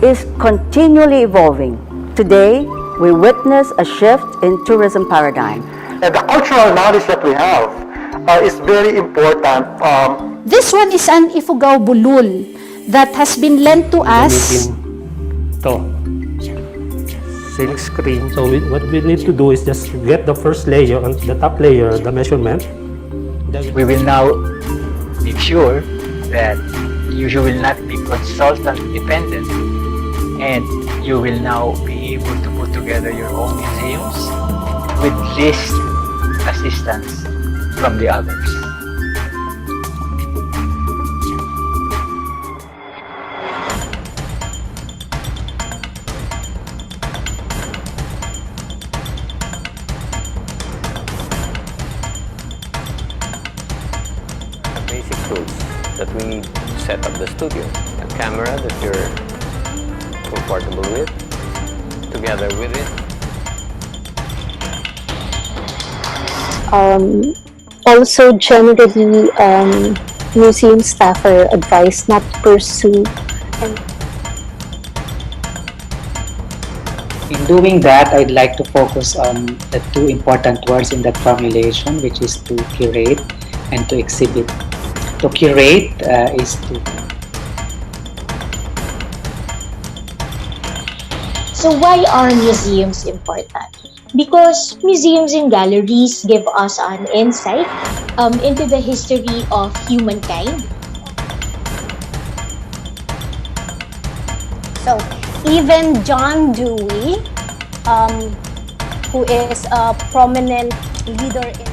is continually evolving. Today, we witness a shift in tourism paradigm. And the cultural knowledge that we have is very important. This one is an Ifugao Bulul that has been lent to us. To silk screen. So what we need to do is just get the first layer, on the top layer, the measurement. We will now make sure that you will not be consultant dependent, and you will now be able to put together your own museums with least assistance from the others. Basic tools that we need to set up the studio. A camera that you're comfortable with, together with it. Also, generally, museum staff are advised not to pursue. In doing that, I'd like to focus on the two important words in that formulation, which is to curate and to exhibit. To curate is to... So why are museums important? Because museums and galleries give us an insight into the history of humankind. So even John Dewey, who is a prominent leader in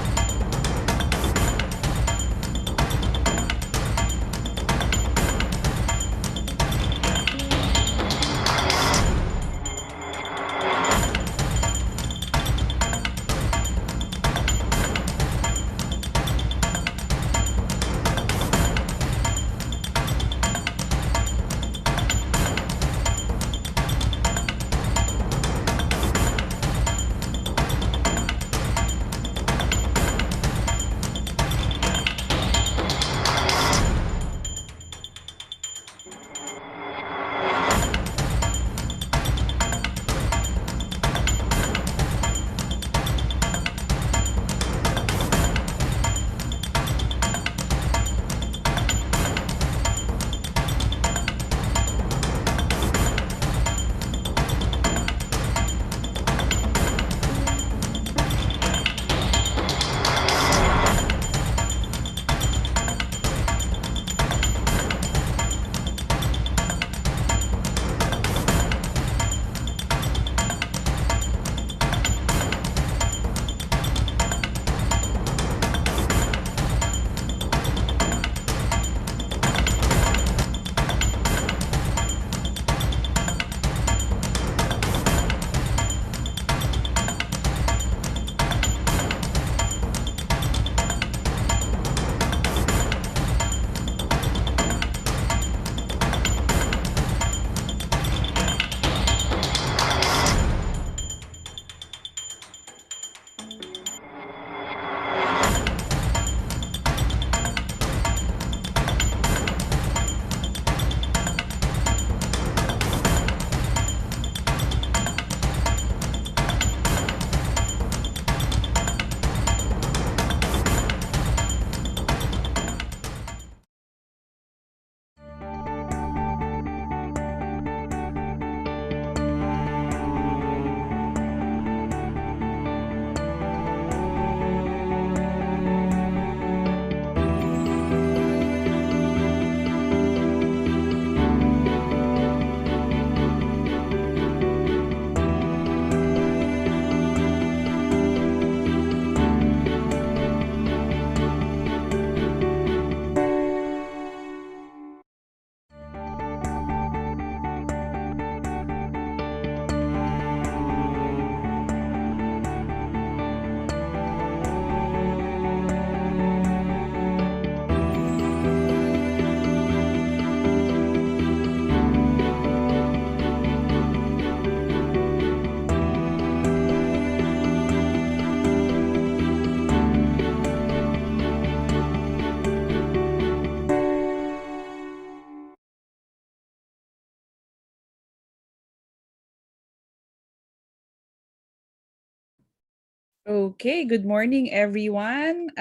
Okay, good morning everyone.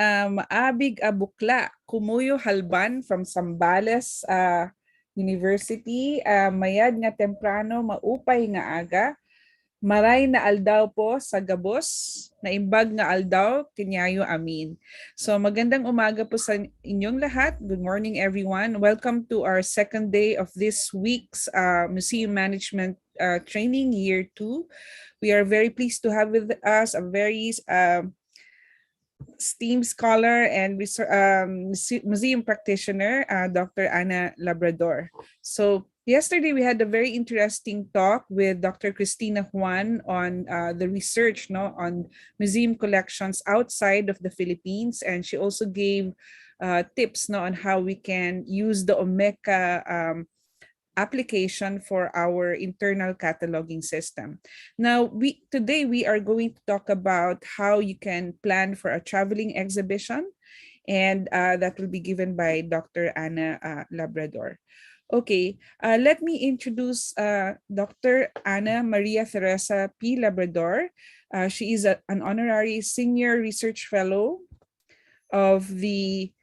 Abig Abukla, Kumuyo Halban from Zambales University. Mayad nga temprano, maupay nga aga. Maray na aldaw po sa gabos, na imbag nga aldaw, kinyayo amin. So magandang umaga po sa inyong lahat. Good morning everyone. Welcome to our second day of this week's Museum Management Training Year 2. We are very pleased to have with us a very esteemed scholar and museum practitioner, Dr. Ana Labrador. So yesterday we had a very interesting talk with Dr. Cristina Juan on the research on museum collections outside of the Philippines, and she also gave tips on how we can use the Omeka application for our internal cataloging system. Now, today we are going to talk about how you can plan for a traveling exhibition, and that will be given by Dr. Ana Labrador. Okay, let me introduce Dr. Ana Maria Theresa P. Labrador. She is an honorary senior research fellow of the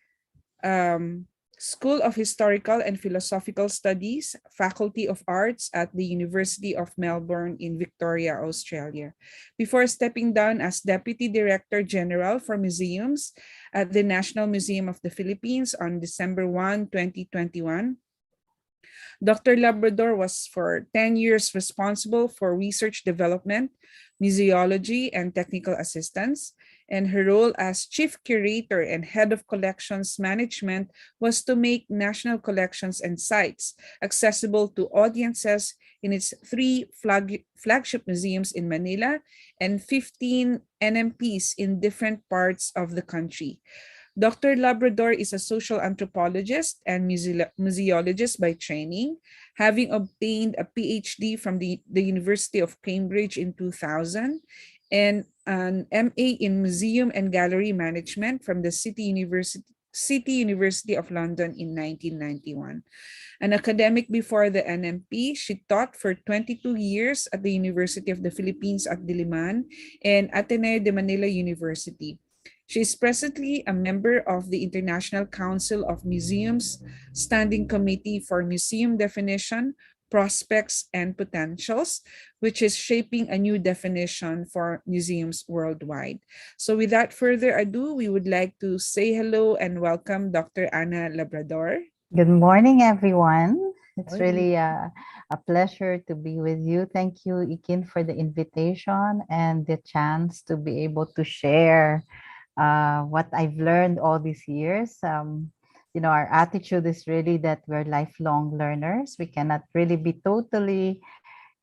School of Historical and Philosophical Studies, Faculty of Arts at the University of Melbourne in Victoria, Australia. Before stepping down as Deputy Director General for Museums at the National Museum of the Philippines on December 1, 2021, Dr. Labrador was for 10 years responsible for research development, museology, and technical assistance, and her role as chief curator and head of collections management was to make national collections and sites accessible to audiences in its 3 flagship museums in Manila and 15 NMPs in different parts of the country. Dr. Labrador is a social anthropologist and museologist by training, having obtained a PhD from the University of Cambridge in 2000 and an MA in Museum and Gallery Management from the City University of London in 1991. An academic before the NMP, she taught for 22 years at the University of the Philippines at Diliman and Ateneo de Manila University. She is presently a member of the International Council of Museums Standing Committee for Museum Definition, Prospects, and Potentials, which is shaping a new definition for museums worldwide. So without further ado, we would like to say hello and welcome Dr. Ana Labrador. Good morning, everyone. It's really a pleasure to be with you. Thank you, Ikin, for the invitation and the chance to be able to share what I've learned all these years. Our attitude is really that we're lifelong learners. We cannot really be totally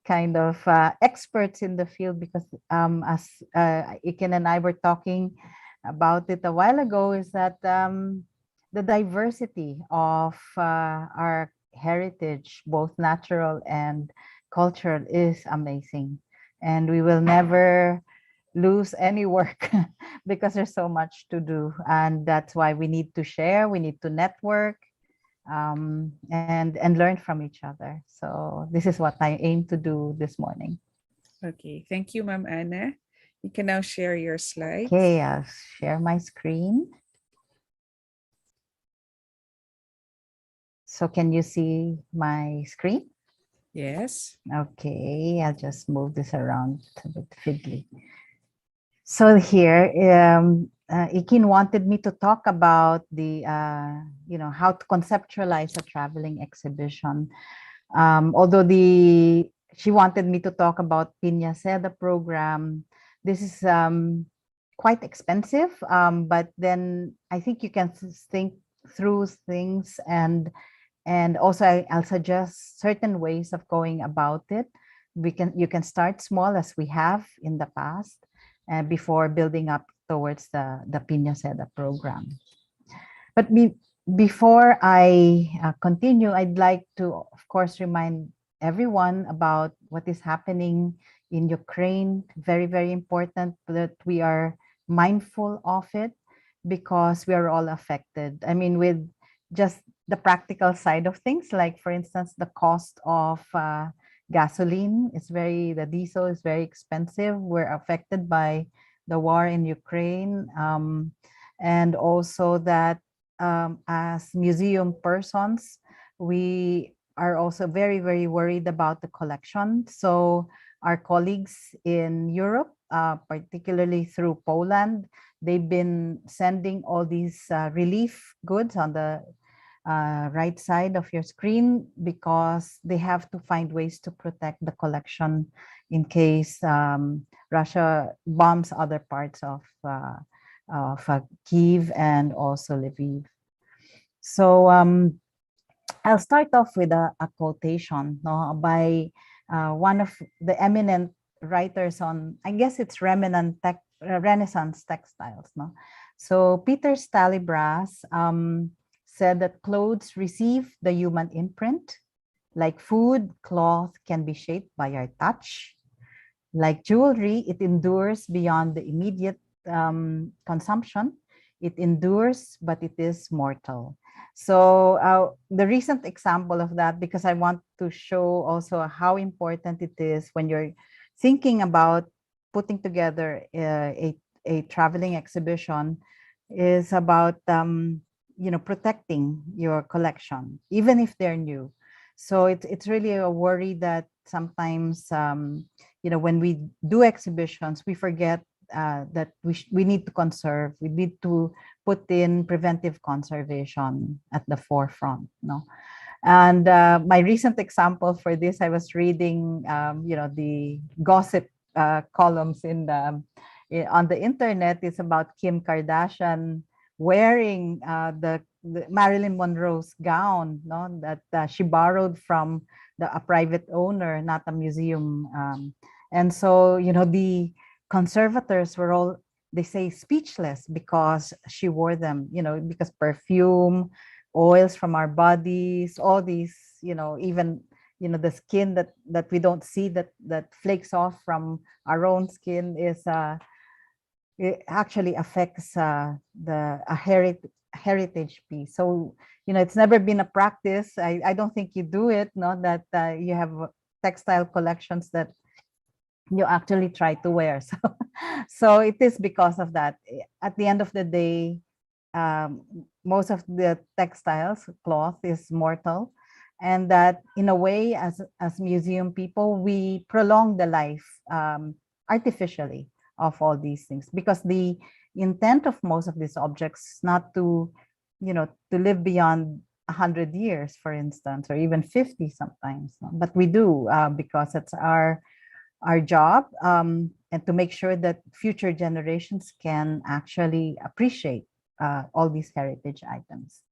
kind of experts in the field because as Iken and I were talking about it a while ago, is that the diversity of our heritage, both natural and cultural, is amazing. And we will never lose any work because there's so much to do, and that's why we need to share, we need to network, and learn from each other. So this is what I aim to do this morning. Okay, thank you, Ma'am Ana. You can now share your slides. Okay, I'll share my screen. So can you see my screen? Yes. Okay, I'll just move this around a bit fiddly. So here, Ikin wanted me to talk about the, how to conceptualize a traveling exhibition. Although she wanted me to talk about Piña-Seda program. This is quite expensive, but then I think you can think through things, and also I'll suggest certain ways of going about it. You can start small, as we have in the past, before building up towards the Piña-Seda program. But before I continue, I'd like to, of course, remind everyone about what is happening in Ukraine. Very, very important that we are mindful of it, because we are all affected. I mean, with just the practical side of things, like, for instance, the cost of gasoline is the diesel is very expensive. We're affected by the war in Ukraine, and also that as museum persons, we are also very, very worried about the collection. So our colleagues in Europe, particularly through Poland, they've been sending all these relief goods on the right side of your screen, because they have to find ways to protect the collection in case Russia bombs other parts of Kyiv and also Lviv. So I'll start off with a quotation, no, by one of the eminent writers on, I guess it's Renaissance textiles. No? So Peter Stalybras said that clothes receive the human imprint. Like food, cloth can be shaped by our touch. Like jewelry, it endures beyond the immediate consumption. It endures, but it is mortal. So the recent example of that, because I want to show also how important it is when you're thinking about putting together a traveling exhibition, is about protecting your collection, even if they're new. So it's really a worry that sometimes when we do exhibitions, we forget that we need to conserve. We need to put in preventive conservation at the forefront. No, and my recent example for this, I was reading, the gossip columns on the internet. Is about Kim Kardashian wearing the Marilyn Monroe's gown, no, that she borrowed from a private owner, not a museum. And so, the conservators were all, they say, speechless, because she wore them, because perfume, oils from our bodies, all these, even, the skin that we don't see, that flakes off from our own skin, is it actually affects a heritage piece. So, it's never been a practice. I don't think you do it, no, that you have textile collections that you actually try to wear. So it is because of that. At the end of the day, most of the textiles, cloth, is mortal. And that, in a way, as museum people, we prolong the life artificially of all these things, because the intent of most of these objects is not to live beyond 100 years, for instance, or even 50 sometimes. No? But we do, because it's our job, and to make sure that future generations can actually appreciate all these heritage items.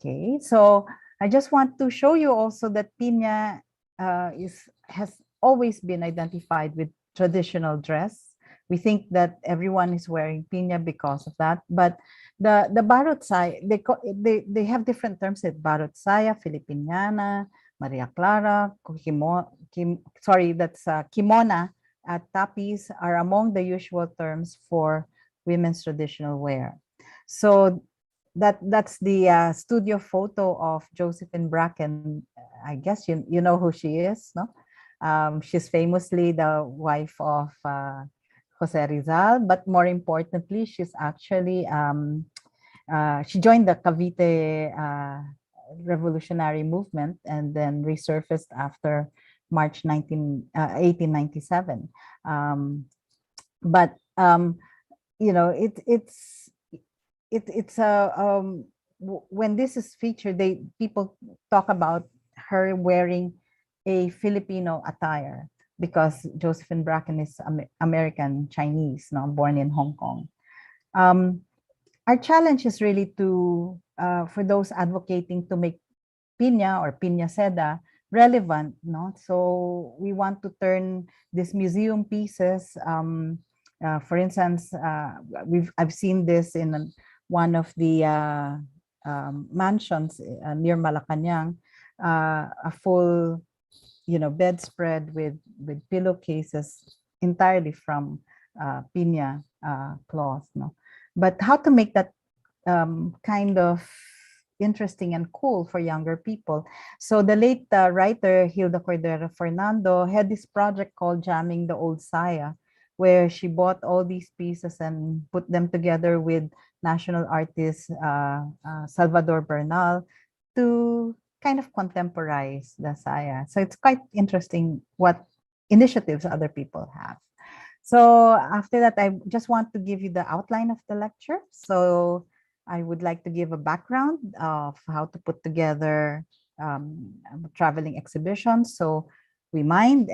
Okay, so I just want to show you also that Piña has always been identified with traditional dress. We think that everyone is wearing piña because of that, but the barot saya, they have different terms. Barot saya, Filipiniana, Maria Clara, kimona, tapis are among the usual terms for women's traditional wear. So that's the studio photo of Josephine Bracken. I guess you know who she is, no? She's famously the wife of Jose Rizal, but more importantly, she's actually she joined the Cavite revolutionary movement and then resurfaced after March 1897. It's when this is featured, people talk about her wearing a Filipino attire, because Josephine Bracken is American Chinese, no, born in Hong Kong. Our challenge is really to for those advocating to make piña or Piña-Seda relevant, no? So we want to turn these museum pieces. For instance, I've seen this in one of the mansions near Malacanang, a full, bedspread with pillowcases entirely from piña cloth, no? But how to make that kind of interesting and cool for younger people? So the late writer Hilda Cordero Fernando had this project called Jamming the Old Saya, where she bought all these pieces and put them together with national artist Salvador Bernal to kind of contemporize the saya. So it's quite interesting what initiatives other people have. So after that, I just want to give you the outline of the lecture. So I would like to give a background of how to put together traveling exhibitions. So we mine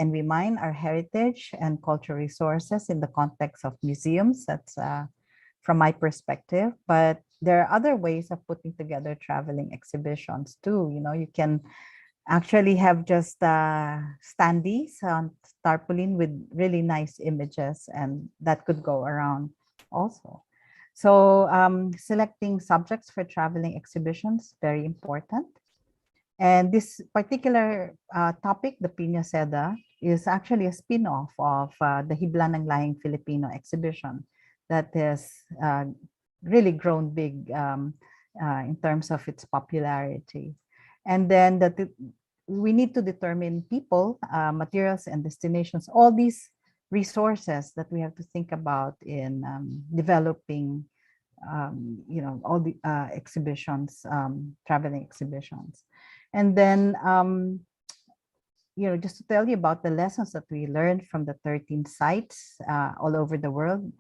our heritage and cultural resources in the context of museums. That's from my perspective. But there are other ways of putting together traveling exhibitions too. You know, you can actually have just standees on tarpaulin with really nice images, and that could go around also. So selecting subjects for traveling exhibitions, very important. And this particular topic, the Piña-Seda, is actually a spin-off of the Hibla ng Lahing Filipino exhibition that has really grown big in terms of its popularity. And then we need to determine people, materials, and destinations, all these resources that we have to think about in developing, you know, all the exhibitions, traveling exhibitions. And then, you know, just to tell you about the lessons that we learned from the 13 sites all over the world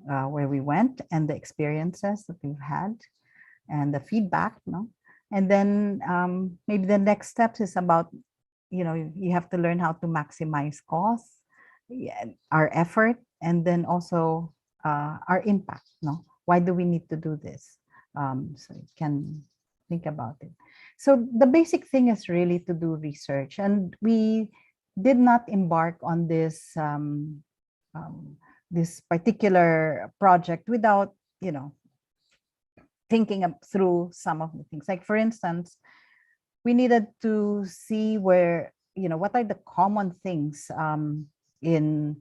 where we went, and the experiences that we've had, and the feedback, no? And then maybe the next steps is about, you know, you have to learn how to maximize costs, our effort, and then also our impact, no? Why do we need to do this? So you can think about it. So the basic thing is really to do research, and we did not embark on this this particular project without, you know, thinking through some of the things. Like, for instance, we needed to see where, you know, what are the common things in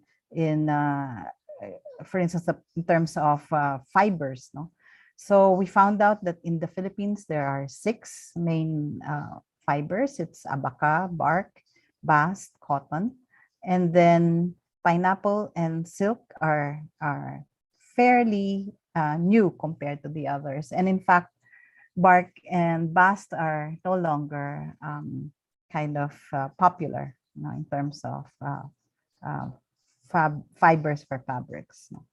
for instance, in terms of fibers, no? So we found out that in the Philippines, there are 6 main fibers. It's abaca, bark, bast, cotton, and then pineapple and silk are fairly new compared to the others. And in fact, bark and bast are no longer kind of popular, you know, in terms of fibers for fabrics. No?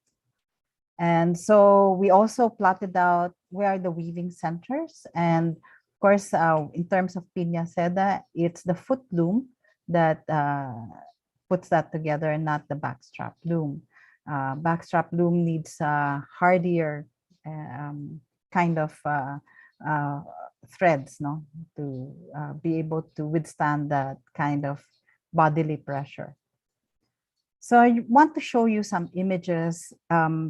And so we also plotted out where are the weaving centers. And of course, in terms of Piña-Seda, it's the foot loom that puts that together, and not the backstrap loom. Backstrap loom needs hardier kind of threads, no, to be able to withstand that kind of bodily pressure. So I want to show you some images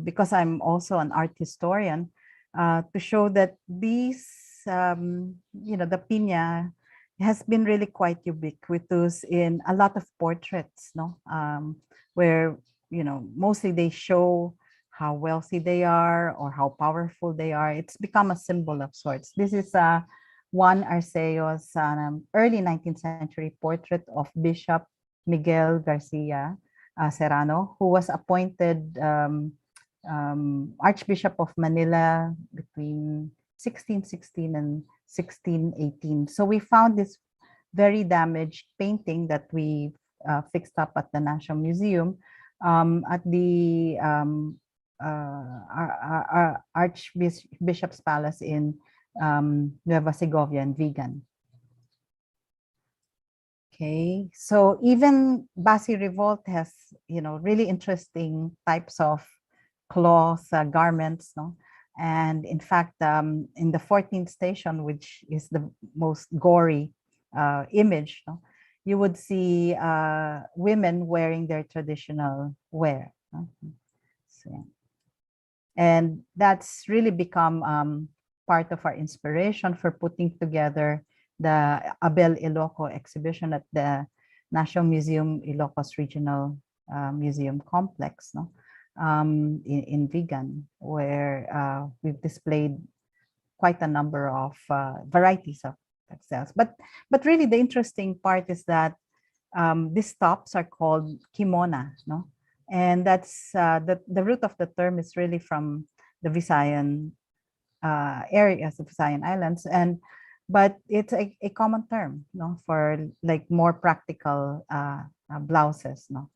because I'm also an art historian to show that these, you know, the piña has been really quite ubiquitous in a lot of portraits, no, where, you know, mostly they show how wealthy they are or how powerful they are. It's become a symbol of sorts. This is Juan Arceo's early 19th century portrait of Bishop Miguel Garcia Serrano, who was appointed Archbishop of Manila between 1616 and 1618. So we found this very damaged painting that we fixed up at the National Museum at the Archbishop's Palace in Nueva Segovia and Vigan. Okay, so even Basi Revolt has, you know, really interesting types of cloth garments, no? And in fact, in the 14th station, which is the most gory image, no? You would see women wearing their traditional wear. No? So, and that's really become part of our inspiration for putting together the Abel Iloco exhibition at the National Museum Ilocos Regional Museum Complex, no? In Vigan, where we've displayed quite a number of varieties of textiles. But really the interesting part is that these tops are called kimona, no? And that's the root of the term is really from the Visayan areas, the Visayan Islands, but it's a common term, no, for like more practical blouses, no.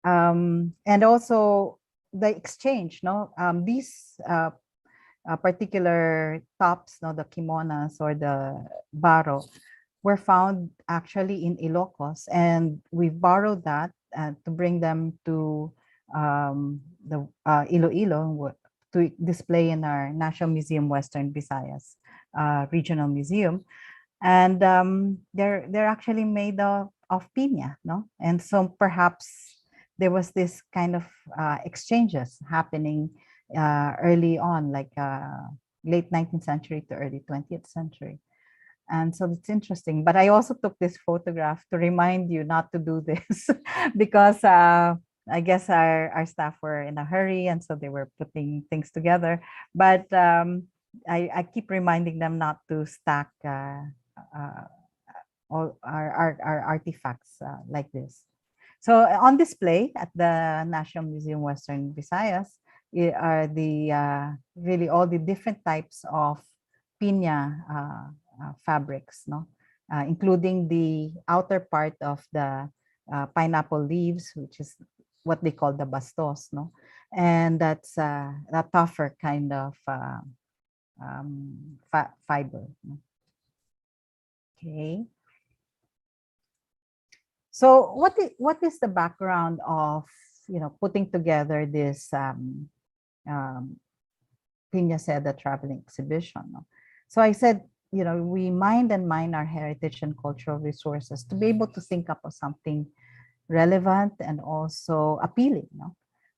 And also the exchange, no, these particular tops, no, the kimonos or the baro, were found actually in Ilocos, and we borrowed that to bring them to the Iloilo to display in our National Museum Western Visayas Regional Museum. And they're actually made of piña, no? And so perhaps there was this kind of exchanges happening early on, like late 19th century to early 20th century. And so it's interesting. But I also took this photograph to remind you not to do this because I guess our staff were in a hurry, and so they were putting things together. But I keep reminding them not to stack all our artifacts like this. So on display at the National Museum Western Visayas are the really all the different types of piña fabrics, no, including the outer part of the pineapple leaves, which is what they call the bastos, no, and that's a tougher kind of fiber. Okay. So what is the background of, you know, putting together this Piña-Seda traveling exhibition? No? So I said, you know, we mine our heritage and cultural resources to be able to think up of something relevant and also appealing. No?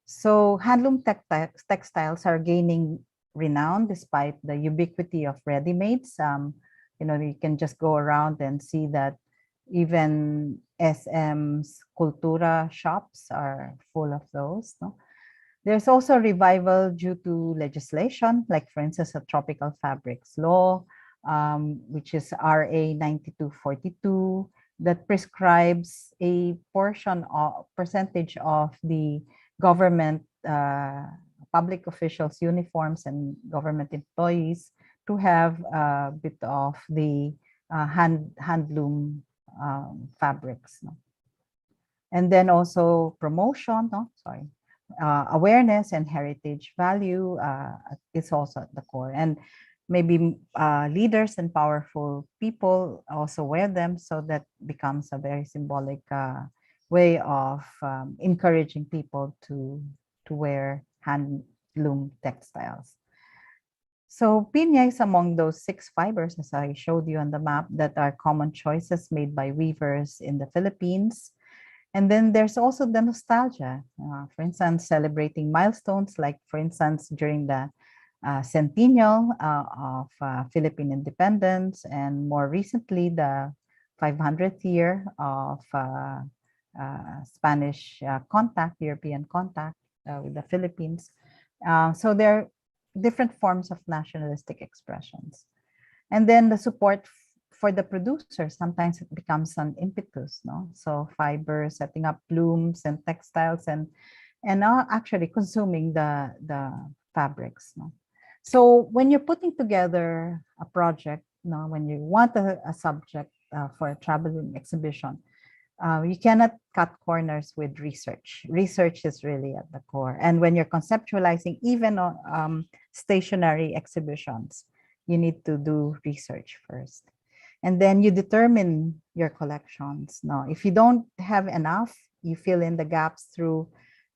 So handloom textiles are gaining renown despite the ubiquity of ready-mades. You know, you can just go around and see that even SM's Cultura shops are full of those. No? There's also a revival due to legislation, like for instance, the Tropical Fabrics Law, which is RA 9242, that prescribes a percentage of the government public officials' uniforms and government employees to have a bit of the handloom fabrics. No? And then also promotion, no? Sorry. Awareness and heritage value is also at the core. And maybe leaders and powerful people also wear them, so that becomes a very symbolic way of encouraging people to wear handloom textiles. So piña is among those 6 fibers, as I showed you on the map, that are common choices made by weavers in the Philippines. And then there's also the nostalgia, for instance, celebrating milestones, like for instance, during the centennial of Philippine independence, and more recently, the 500th year of Spanish contact, European contact with the Philippines. So there are different forms of nationalistic expressions. And then the support for the producers, sometimes it becomes an impetus, no? So fibers, setting up looms and textiles, and actually consuming the fabrics, no? So when you're putting together a project, no, when you want a subject for a traveling exhibition, you cannot cut corners with research. Research is really at the core. And when you're conceptualizing even stationary exhibitions, you need to do research first. And then you determine your collections. Now, if you don't have enough, you fill in the gaps through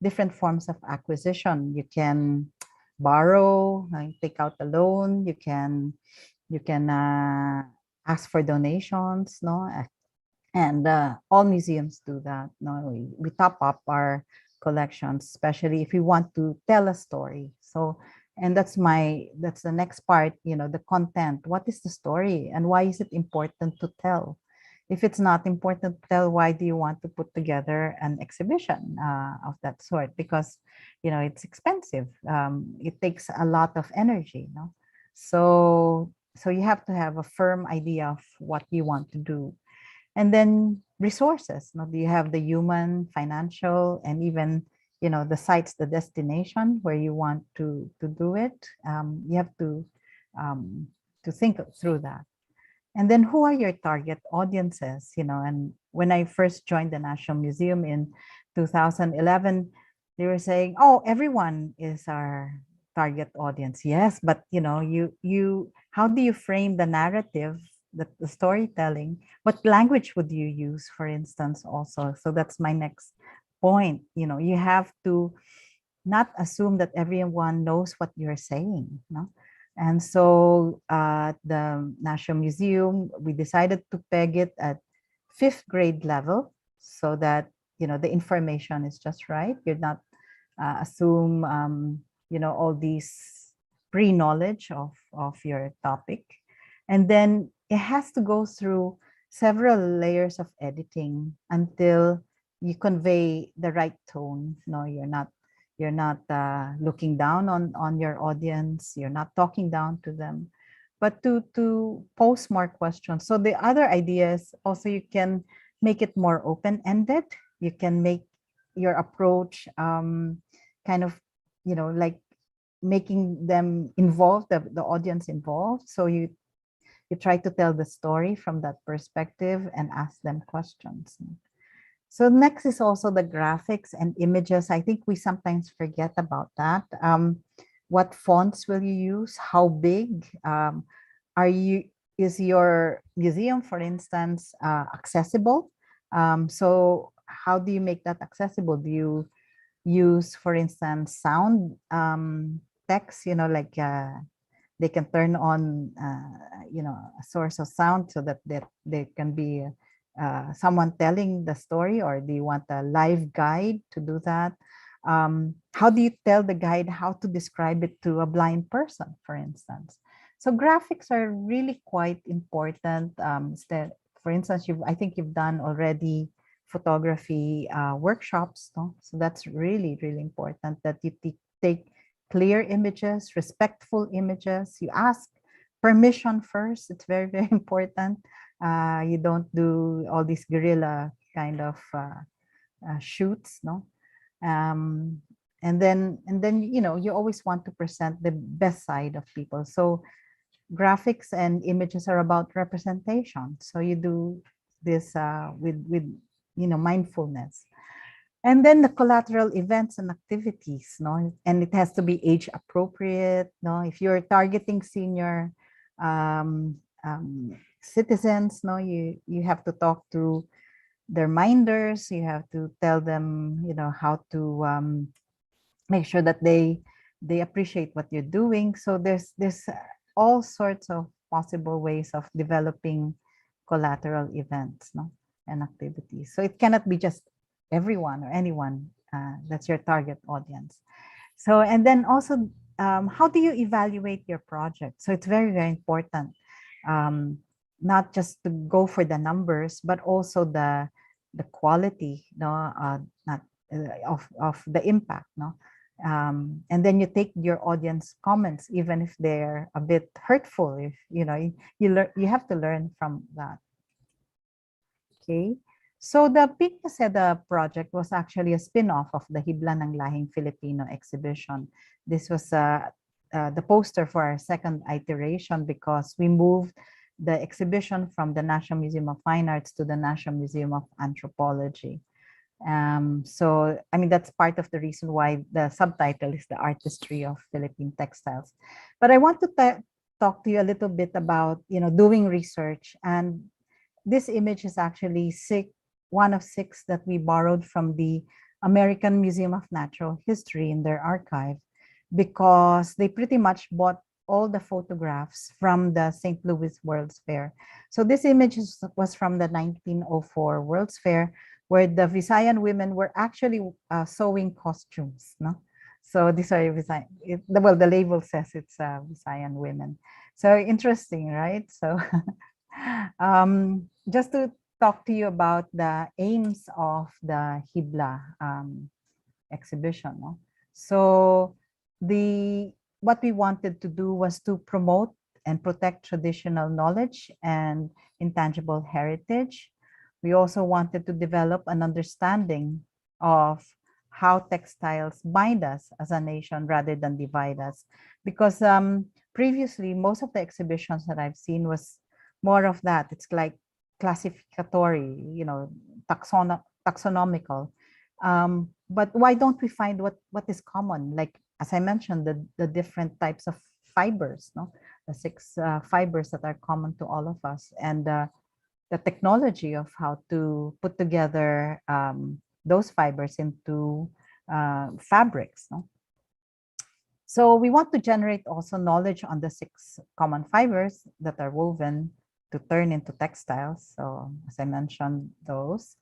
different forms of acquisition. You can borrow, take out a loan. You can ask for donations. No, and all museums do that. No, we top up our collections, especially if we want to tell a story. So. And that's the next part, you know, the content. What is the story and why is it important to tell? If it's not important to tell, why do you want to put together an exhibition of that sort? Because, you know, it's expensive. It takes a lot of energy, no? So you have to have a firm idea of what you want to do. And then resources. No? Do you have the human, financial, and even the sites, the destination where you want to do it? You have to think through that. And then who are your target audiences? And when I first joined the National Museum in 2011, they were saying, "Oh, everyone is our target audience." Yes, but how do you frame the narrative, the storytelling? What language would you use, for instance, also? So that's my next point. You have to not assume that everyone knows what you're saying. No? And so the National Museum, we decided to peg it at 5th grade level so that, the information is just right. You're not assume, all these pre-knowledge of your topic. And then it has to go through several layers of editing until you convey the right tone. No, you're not looking down on your audience. You're not talking down to them, but to pose more questions. So the other idea is also you can make it more open-ended. You can make your approach kind of, like making them involved, the audience involved. So you try to tell the story from that perspective and ask them questions. So next is also the graphics and images. I think we sometimes forget about that. What fonts will you use? How big? Is your museum, for instance, accessible? So how do you make that accessible? Do you use, for instance, sound text, like they can turn on, a source of sound so that there can be someone telling the story, or do you want a live guide to do that? How do you tell the guide how to describe it to a blind person, for instance? So graphics are really quite important. For instance, I think you've done already photography workshops. No? So that's really, really important that you take clear images, respectful images. You ask permission first. It's very, very important. You don't do all these guerrilla kind of shoots, no? And then you always want to present the best side of people. So graphics and images are about representation. So you do this with mindfulness. And then the collateral events and activities, no? And it has to be age appropriate, no? If you're targeting senior citizens, no, you have to talk to their minders. You have to tell them, how to make sure that they appreciate what you're doing. So there's all sorts of possible ways of developing collateral events, no, and activities. So it cannot be just everyone or anyone that's your target audience. So, and then also, how do you evaluate your project? So it's very, very important, not just to go for the numbers, but also the quality, no, not of the impact, no. And then you take your audience comments, even if they're a bit hurtful. If you have to learn from that. Okay. So the Piña-Seda project was actually a spin-off of the Hibla ng Lahing Filipino exhibition. This was the poster for our second iteration because we moved the exhibition from the National Museum of Fine Arts to the National Museum of Anthropology. So, I mean, that's part of the reason why the subtitle is The Artistry of Philippine Textiles. But I want to talk to you a little bit about, doing research. And this image is actually one of 6 that we borrowed from the American Museum of Natural History in their archive, because they pretty much bought all the photographs from the St. Louis World's Fair. So this image was from the 1904 World's Fair, where the Visayan women were actually sewing costumes. No, so these are Visayan. Well, the label says it's Visayan women. So interesting, right? So just to talk to you about the aims of the Hibla exhibition. No? So what we wanted to do was to promote and protect traditional knowledge and intangible heritage. We also wanted to develop an understanding of how textiles bind us as a nation rather than divide us. Because previously, most of the exhibitions that I've seen was more of that. It's like classificatory, taxonomical. But why don't we find what is common? Like, as I mentioned, the different types of fibers, no? The six fibers that are common to all of us, and the technology of how to put together those fibers into fabrics. No? So we want to generate also knowledge on the six common fibers that are woven to turn into textiles. So as I mentioned, those.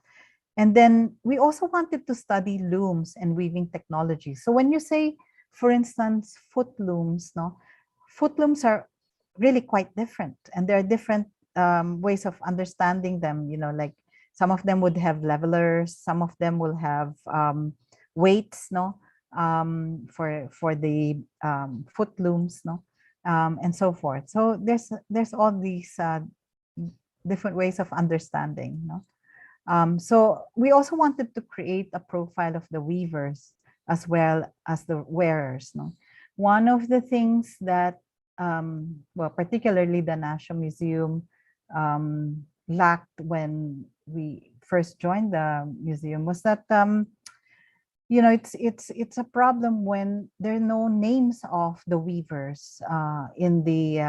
And then we also wanted to study looms and weaving technology. So when you say, for instance, foot looms, no, foot looms are really quite different, and there are different ways of understanding them. Like some of them would have levelers, some of them will have weights, no, for the foot looms, no, and so forth. So there's all these different ways of understanding, no. So we also wanted to create a profile of the weavers as well as the wearers. No? One of the things that, well, particularly the National Museum lacked when we first joined the museum was that, it's a problem when there are no names of the weavers in the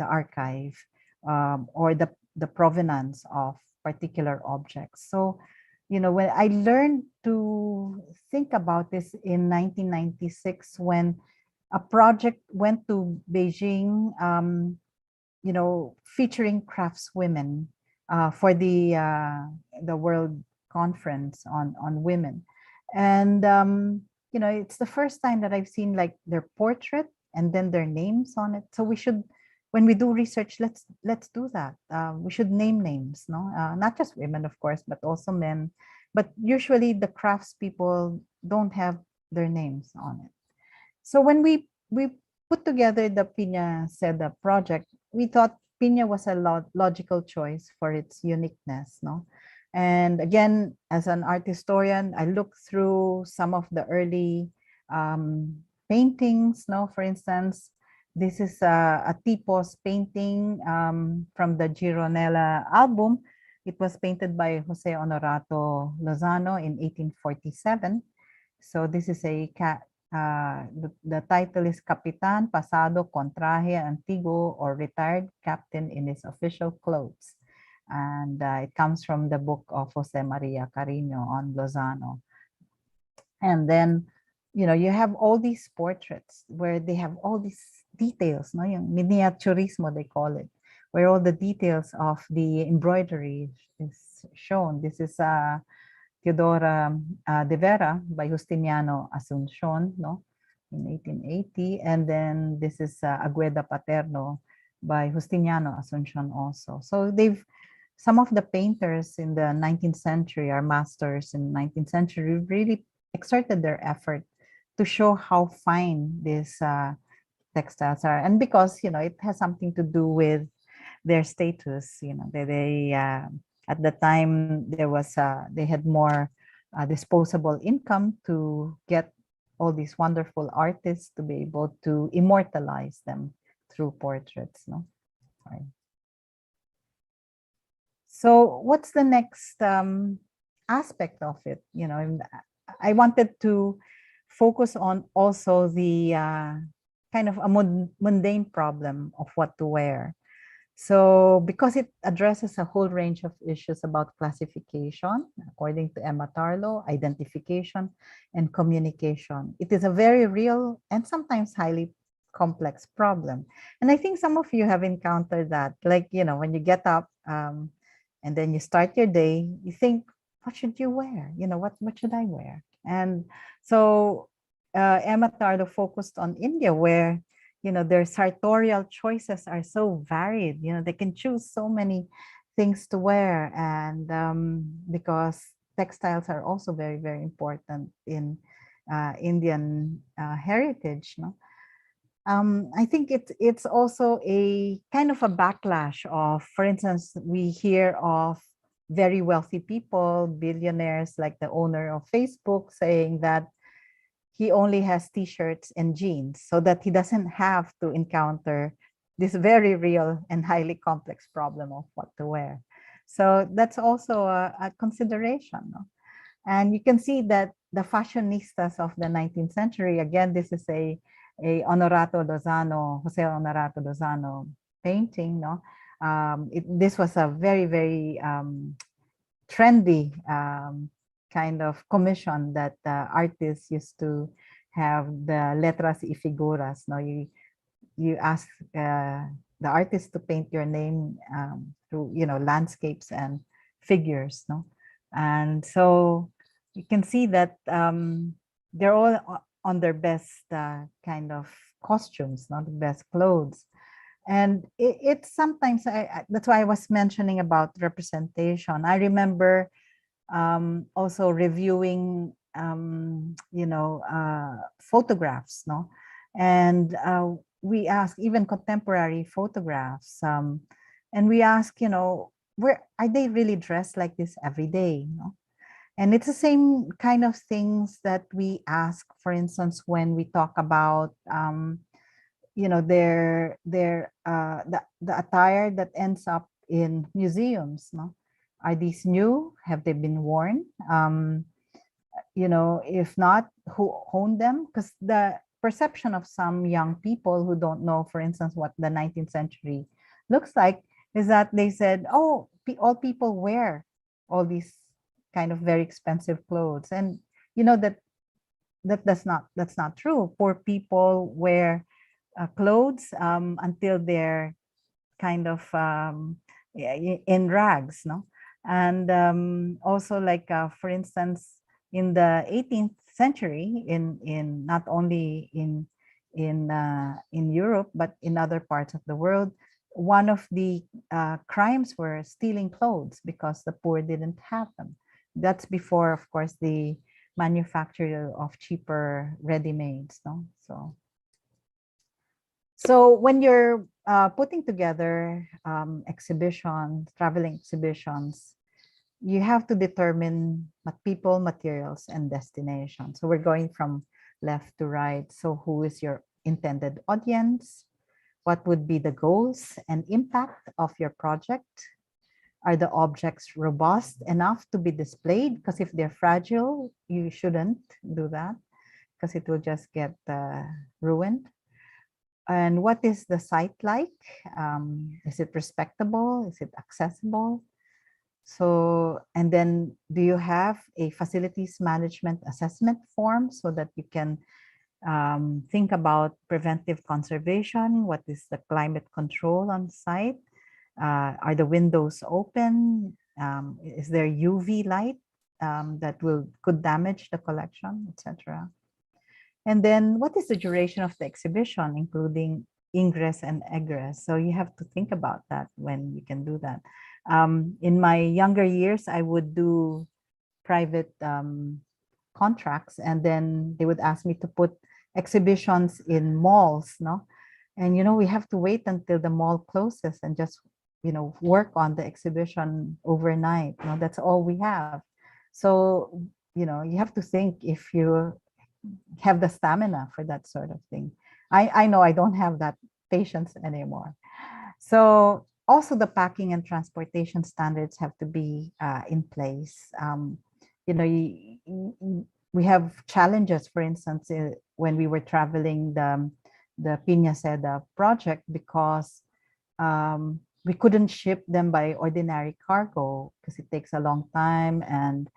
archive, or the provenance of particular objects. So, when I learned to think about this in 1996, when a project went to Beijing, featuring craftswomen for the World Conference on women, and it's the first time that I've seen like their portrait and then their names on it. So we should, when we do research, let's do that. We should name names, no, not just women, of course, but also men. But usually the craftspeople don't have their names on it. So when we put together the Piña-Seda project, we thought Piña was a logical choice for its uniqueness, no. And again, as an art historian, I looked through some of the early paintings, no. For instance, this is a tipos painting from the Gironella album. It was painted by Jose Honorato Lozano in 1847. So this is the title is Kapitan Pasado con Traje Antiguo, or Retired Captain in his Official Clothes. And it comes from the book of Jose Maria Carino on Lozano. And then, you have all these portraits where they have all these details, no? Yung miniaturismo, they call it, where all the details of the embroidery is shown. This is Teodora de Vera by Justiniano Asuncion, no, in 1880. And then this is Agueda Paterno by Justiniano Asuncion also. So some of the painters in the 19th century, our masters in the 19th century, really exerted their effort to show how fine these textiles are. And because, it has something to do with their status, they at the time they had more disposable income to get all these wonderful artists to be able to immortalize them through portraits, no? Right. So what's the next aspect of it? I wanted to focus on also the kind of a mundane problem of what to wear. So because it addresses a whole range of issues about classification, according to Emma Tarlow, identification and communication, it is a very real and sometimes highly complex problem. And I think some of you have encountered that, like, when you get up and then you start your day, you think, what should you wear? What should I wear? And so Emma Tarlow focused on India, where their sartorial choices are so varied. They can choose so many things to wear, and because textiles are also very, very important in Indian heritage. No, I think it's also a kind of a backlash of, for instance, we hear of very wealthy people, billionaires like the owner of Facebook, saying that he only has t-shirts and jeans so that he doesn't have to encounter this very real and highly complex problem of what to wear. So that's also a consideration. No? And you can see that the fashionistas of the 19th century, again, this is a Honorato Lozano, Jose Honorato Lozano painting. No, this was a very, very trendy kind of commission that artists used to have the letras y figuras. No, you ask the artist to paint your name through landscapes and figures. No, and so you can see that they're all on their best kind of costumes, not the best clothes. And it's sometimes, that's why I was mentioning about representation. I remember also reviewing, photographs, no? And we ask even contemporary photographs, and we ask, where are they really dressed like this every day? No? And it's the same kind of things that we ask, for instance, when we talk about, the attire that ends up in museums. No, are these new? Have they been worn? If not, who owned them? Because the perception of some young people who don't know, for instance, what the 19th century looks like, is that they said, oh, all people wear all these kind of very expensive clothes. And that's not true. Poor people wear clothes until they're kind of in rags, no? And also, like for instance, in the 18th century, in not only in Europe but in other parts of the world, one of the crimes were stealing clothes because the poor didn't have them. That's before, of course, the manufacture of cheaper ready-mades. No, so when you're putting together exhibitions, traveling exhibitions, you have to determine people, materials, and destination. So we're going from left to right. So who is your intended audience? What would be the goals and impact of your project? Are the objects robust enough to be displayed? Because if they're fragile, you shouldn't do that because it will just get ruined. And what is the site like? Is it respectable? Is it accessible? So, and then do you have a facilities management assessment form so that you can think about preventive conservation? What is the climate control on site? Are the windows open? Is there UV light that could damage the collection, etc.? And then what is the duration of the exhibition, including ingress and egress? So you have to think about that when you can do that. In my younger years, I would do private contracts, and then they would ask me to put exhibitions in malls, no? And, we have to wait until the mall closes and just, work on the exhibition overnight. That's all we have. So, you have to think if you have the stamina for that sort of thing. I know I don't have that patience anymore. So also the packing and transportation standards have to be in place. We have challenges, for instance, when we were traveling the Piña-Seda project, because we couldn't ship them by ordinary cargo because it takes a long time, and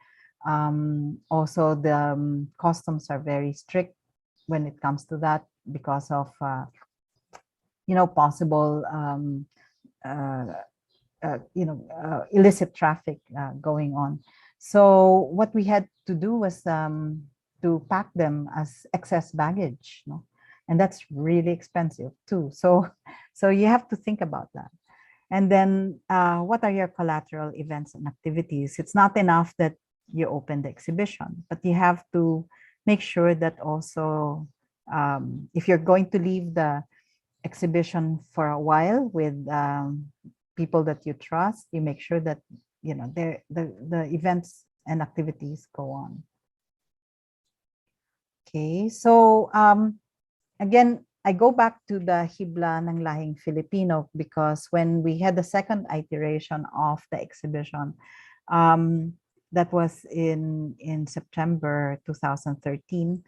also the customs are very strict when it comes to that because of possible illicit traffic going on. So what we had to do was to pack them as excess baggage, no? And that's really expensive too. So you have to think about that. And then what are your collateral events and activities? It's not enough that you open the exhibition, but you have to make sure that also if you're going to leave the exhibition for a while with people that you trust, you make sure that the events and activities go on. Okay, so again, I go back to the Hibla ng Lahing Filipino because when we had the second iteration of the exhibition, that was in September 2013,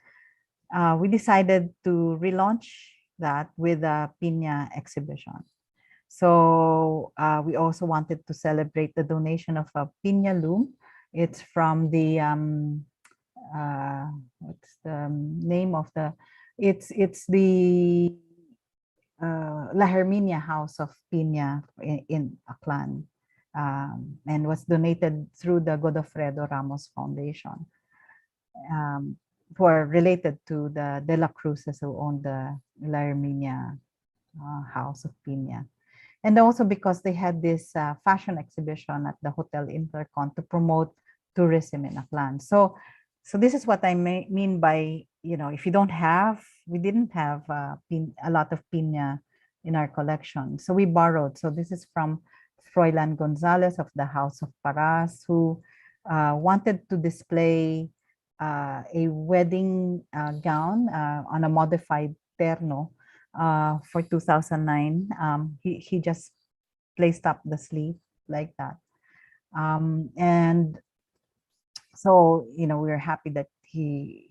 we decided to relaunch that with a Piña exhibition. So we also wanted to celebrate the donation of a Piña loom. It's from the what's the name of the? It's the La Herminia House of Piña in Aklan, and was donated through the Godofredo Ramos Foundation. For related to the De La Cruzes who owned the La Herminia House of Piña. And also because they had this fashion exhibition at the Hotel Intercon to promote tourism in Aklan. So this is what I mean by, if you don't have, we didn't have a lot of piña in our collection. So we borrowed. So this is from Froilan Gonzalez of the House of Paras, who wanted to display a wedding gown on a modified terno for 2009. He just placed up the sleeve like that. And so, we're happy that he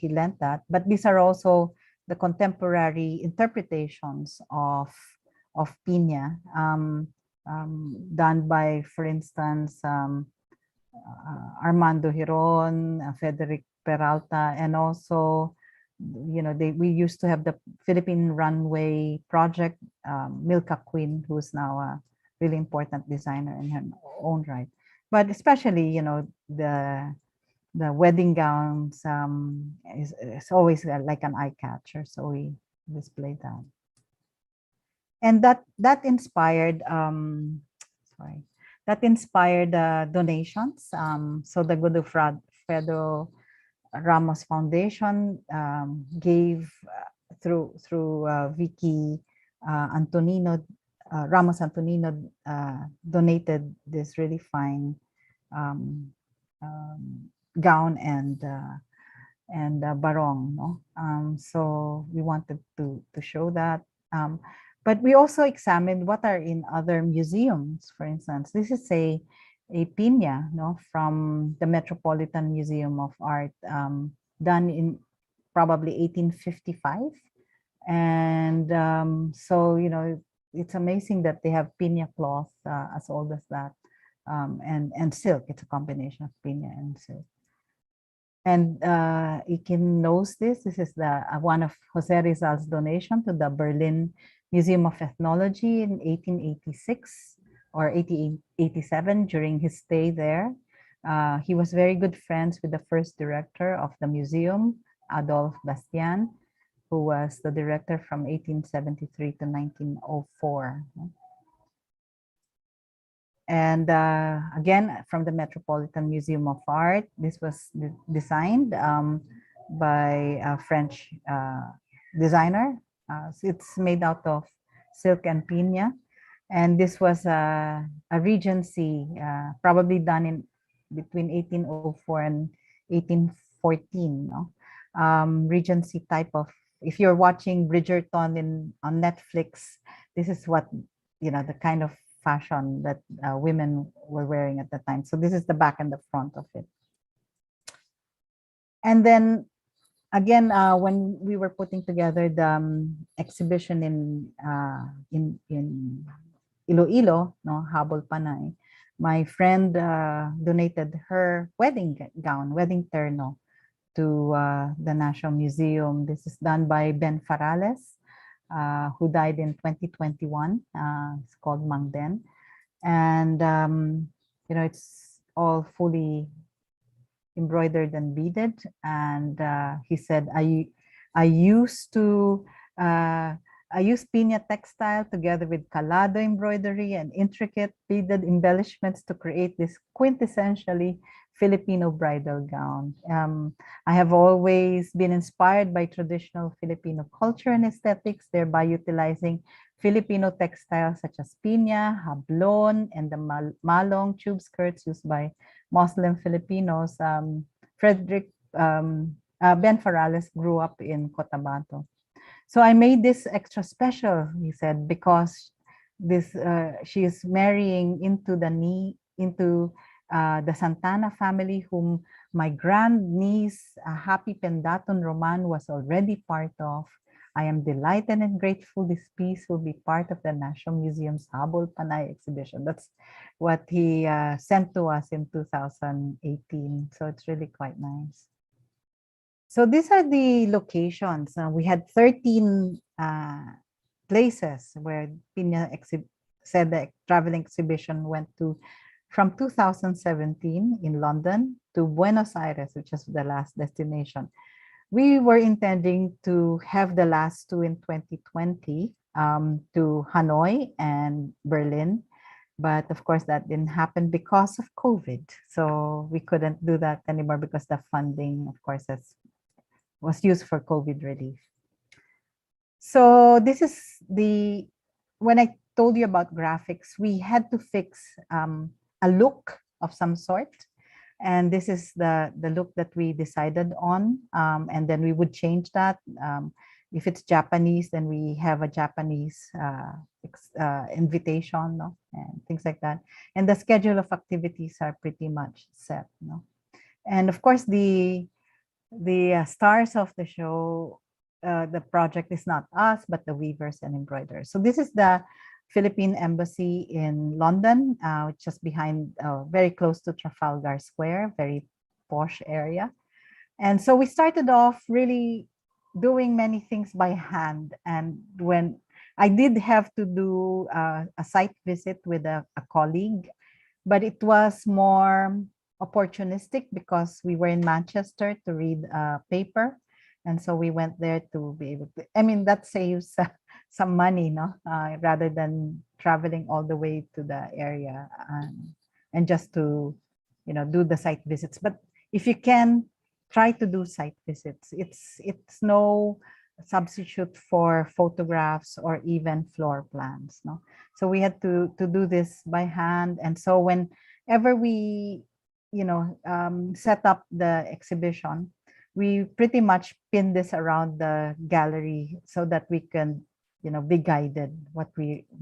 lent that. But these are also the contemporary interpretations of piña done by, for instance, Armando Giron, Frederick Peralta, and also, we used to have the Philippine Runway Project, Milka Quinn, who's now a really important designer in her own right. But especially, the wedding gowns is always like an eye catcher, so we display that. And that inspired donations. So the Godofredo Ramos Foundation gave through Vicky Antonino, Ramos Antonino donated this really fine gown and barong. So we wanted to show that. But we also examined what are in other museums. For instance, this is a piña, from the Metropolitan Museum of Art, done in probably 1855. And so, it's amazing that they have piña cloth as old as that, and silk. It's a combination of piña and silk. And Ikin knows this. This is the one of Jose Rizal's donation to the Berlin Museum of Ethnology in 1886 or 1887 during his stay there. He was very good friends with the first director of the museum, Adolphe Bastian, who was the director from 1873 to 1904. And again, from the Metropolitan Museum of Art, this was designed by a French designer. So it's made out of silk and piña. And this was a Regency, probably done in between 1804 and 1814. Regency type of, if you're watching Bridgerton on Netflix, this is what, the kind of fashion that women were wearing at the time. So this is the back and the front of it. And then again, when we were putting together the exhibition in Iloilo, Habol Panay, my friend donated her wedding gown, wedding terno, to the National Museum. This is done by Ben Farales, who died in 2021. It's called Mang Ben. And, it's all fully embroidered and beaded. And he said, I used piña textile together with calado embroidery and intricate beaded embellishments to create this quintessentially Filipino bridal gown. I have always been inspired by traditional Filipino culture and aesthetics, thereby utilizing Filipino textiles such as piña, hablon, and the malong tube skirts used by Muslim Filipinos. Ben Farales grew up in Cotabato. So I made this extra special, he said, because she is marrying into the Santana family, whom my grandniece, Happy Pendaton Roman, was already part of. I am delighted and grateful this piece will be part of the National Museum's Habol Panay exhibition. That's what he sent to us in 2018. So it's really quite nice. So these are the locations. We had 13 places where Piña-Seda traveling exhibition went to, from 2017 in London to Buenos Aires, which is the last destination. We were intending to have the last two in 2020 to Hanoi and Berlin. But of course, that didn't happen because of COVID. So we couldn't do that anymore because the funding, of course, was used for COVID relief. So this is when I told you about graphics, we had to fix a look of some sort. And this is the look that we decided on. And then we would change that. If it's Japanese, then we have a Japanese invitation, no? And things like that. And the schedule of activities are pretty much set. No? And of course, the stars of the show, the project is not us, but the weavers and embroiderers. So this is the Philippine Embassy in London, which is behind, very close to Trafalgar Square, very posh area. And so we started off really doing many things by hand. And when I did have to do a site visit with a colleague, but it was more opportunistic because we were in Manchester to read a paper. And so we went there to be able to, I mean, that saves some money, no? Rather than traveling all the way to the area and just to, do the site visits. But if you can try to do site visits, it's no substitute for photographs or even floor plans, no? So we had to do this by hand. And so whenever we, set up the exhibition, we pretty much pin this around the gallery so that we can, be guided what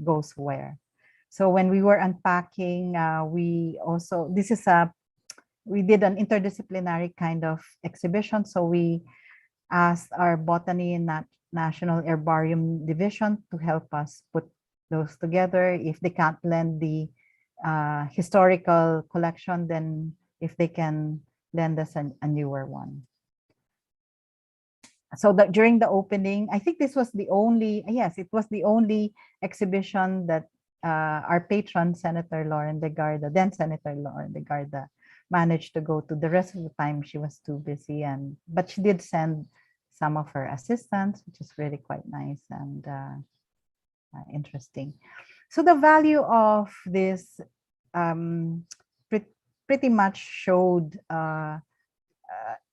goes where. So when we were unpacking, we did an interdisciplinary kind of exhibition. So we asked our Botany and National Herbarium Division to help us put those together. If they can't lend the historical collection, then if they can lend us a newer one. So that during the opening, I think this was the only, yes, it was the only exhibition that our patron, Senator Lauren De Garda, then Senator Lauren De Garda, managed to go to. The rest of the time she was too busy, but she did send some of her assistants, which is really quite nice and interesting. So the value of this pretty much showed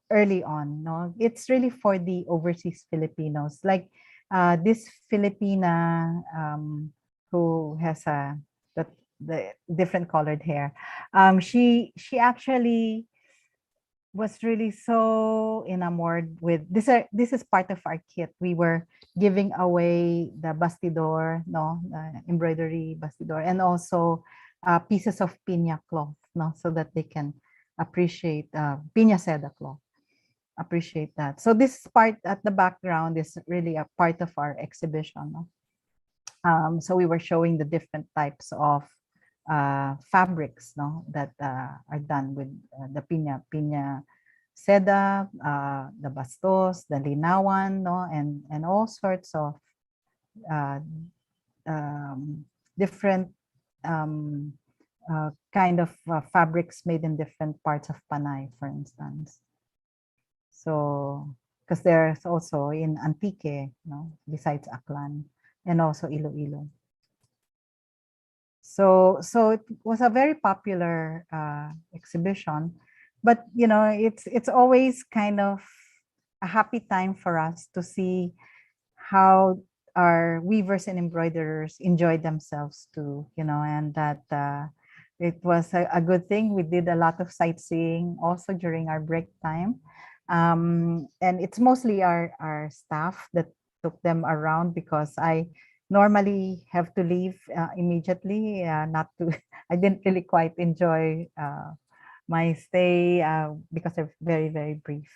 early on, no? It's really for the overseas Filipinos, like this Filipina who has the different colored hair. She actually was really so enamored with this. This is part of our kit. We were giving away the bastidor, no, embroidery bastidor, and also pieces of piña cloth, no, so that they can appreciate Piña-Seda cloth. Appreciate that. So this part at the background is really a part of our exhibition. No? So we were showing the different types of fabrics, no, that are done with the Piña-Seda, the bastos, the linawan, no, and all sorts of different kind of fabrics made in different parts of Panay, for instance. So, because there's also in Antique, no, besides Aklan, and also Iloilo. So it was a very popular exhibition, but it's always kind of a happy time for us to see how our weavers and embroiderers enjoyed themselves too, and that it was a good thing. We did a lot of sightseeing also during our break time. And it's mostly our staff that took them around, because I normally have to leave immediately, not to, I didn't really quite enjoy my stay because they're very, very brief.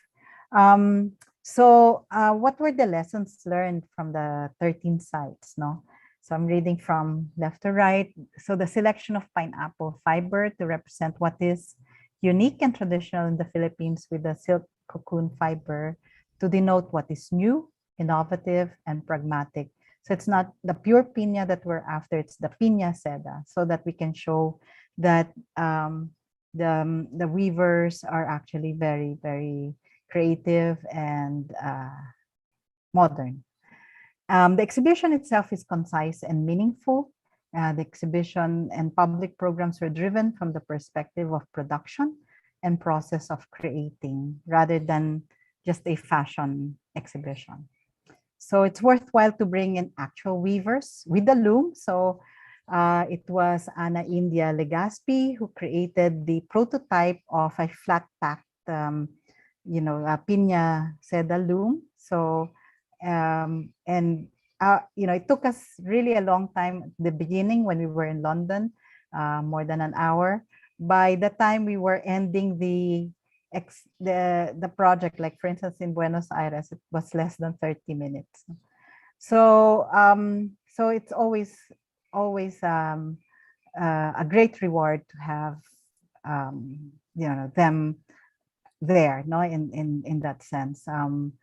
So what were the lessons learned from the 13 sites? No, so I'm reading from left to right. So the selection of pineapple fiber to represent what is unique and traditional in the Philippines, with the silk cocoon fiber to denote what is new, innovative, and pragmatic. So it's not the pure piña that we're after, it's the Piña-Seda, so that we can show that the weavers are actually very, very creative and modern. The exhibition itself is concise and meaningful. The exhibition and public programs were driven from the perspective of production and process of creating, rather than just a fashion exhibition. So it's worthwhile to bring in actual weavers with the loom. So it was Ana India Legaspi who created the prototype of a flat packed, a Piña-Seda loom. So, it took us really a long time at the beginning when we were in London, more than an hour. By the time we were ending the project, like for instance in Buenos Aires, it was less than 30 minutes. So so it's always a great reward to have them there, no, in that sense. And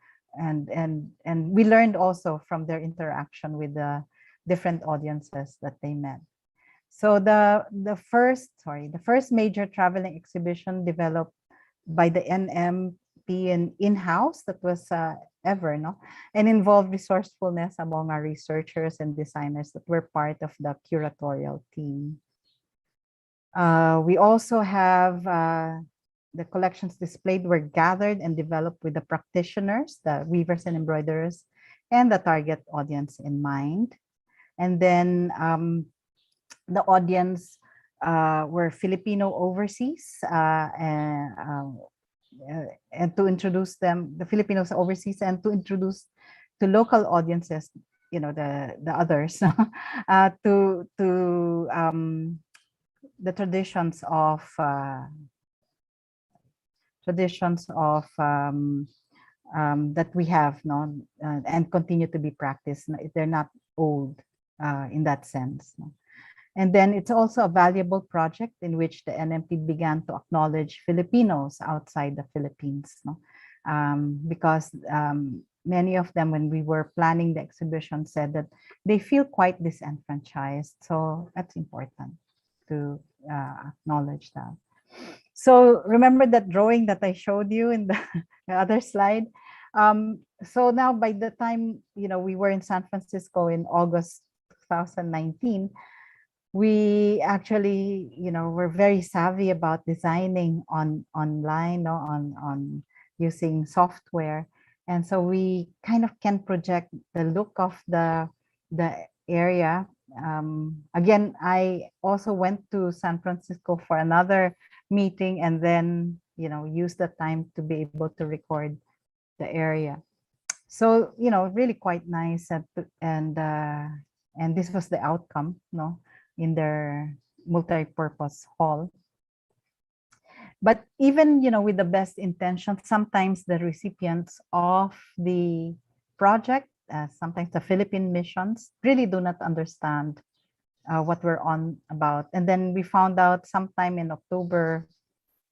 we learned also from their interaction with the different audiences that they met. So the first major traveling exhibition developed by the NMP and in-house, that was ever, and involved resourcefulness among our researchers and designers that were part of the curatorial team. We also have the collections displayed were gathered and developed with the practitioners, the weavers and embroiderers, and the target audience in mind. And then the audience were Filipino overseas, and to introduce them, the Filipinos overseas, and to introduce to local audiences, the others, to the traditions of that we have, and continue to be practiced. They're not old in that sense. And then it's also a valuable project in which the NMP began to acknowledge Filipinos outside the Philippines, because many of them, when we were planning the exhibition, said that they feel quite disenfranchised. So that's important to acknowledge that. So remember that drawing that I showed you in the other slide? So now by the time, we were in San Francisco in August 2019, we actually, were very savvy about designing online, on using software. And so we kind of can project the look of the area. Again, I also went to San Francisco for another meeting, and then, use the time to be able to record the area. So, really quite nice. And this was the outcome, in their multi-purpose hall. But even, with the best intentions, sometimes the recipients of the project, sometimes the Philippine missions, really do not understand what we're on about. And then we found out sometime in October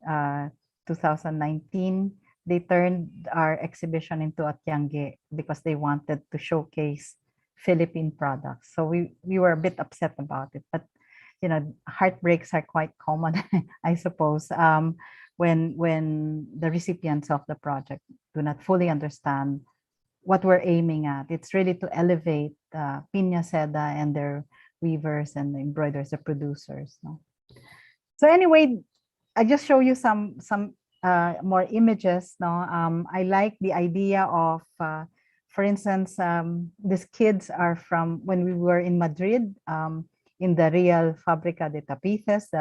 2019, they turned our exhibition into a tiange because they wanted to showcase Philippine products. So we were a bit upset about it, but heartbreaks are quite common, I suppose, when the recipients of the project do not fully understand what we're aiming at. It's really to elevate Piña-Seda and their weavers and the embroiderers, the producers. So anyway, I just show you some more images. I like the idea of for instance, these kids are from when we were in Madrid, in the Real Fábrica de Tapices,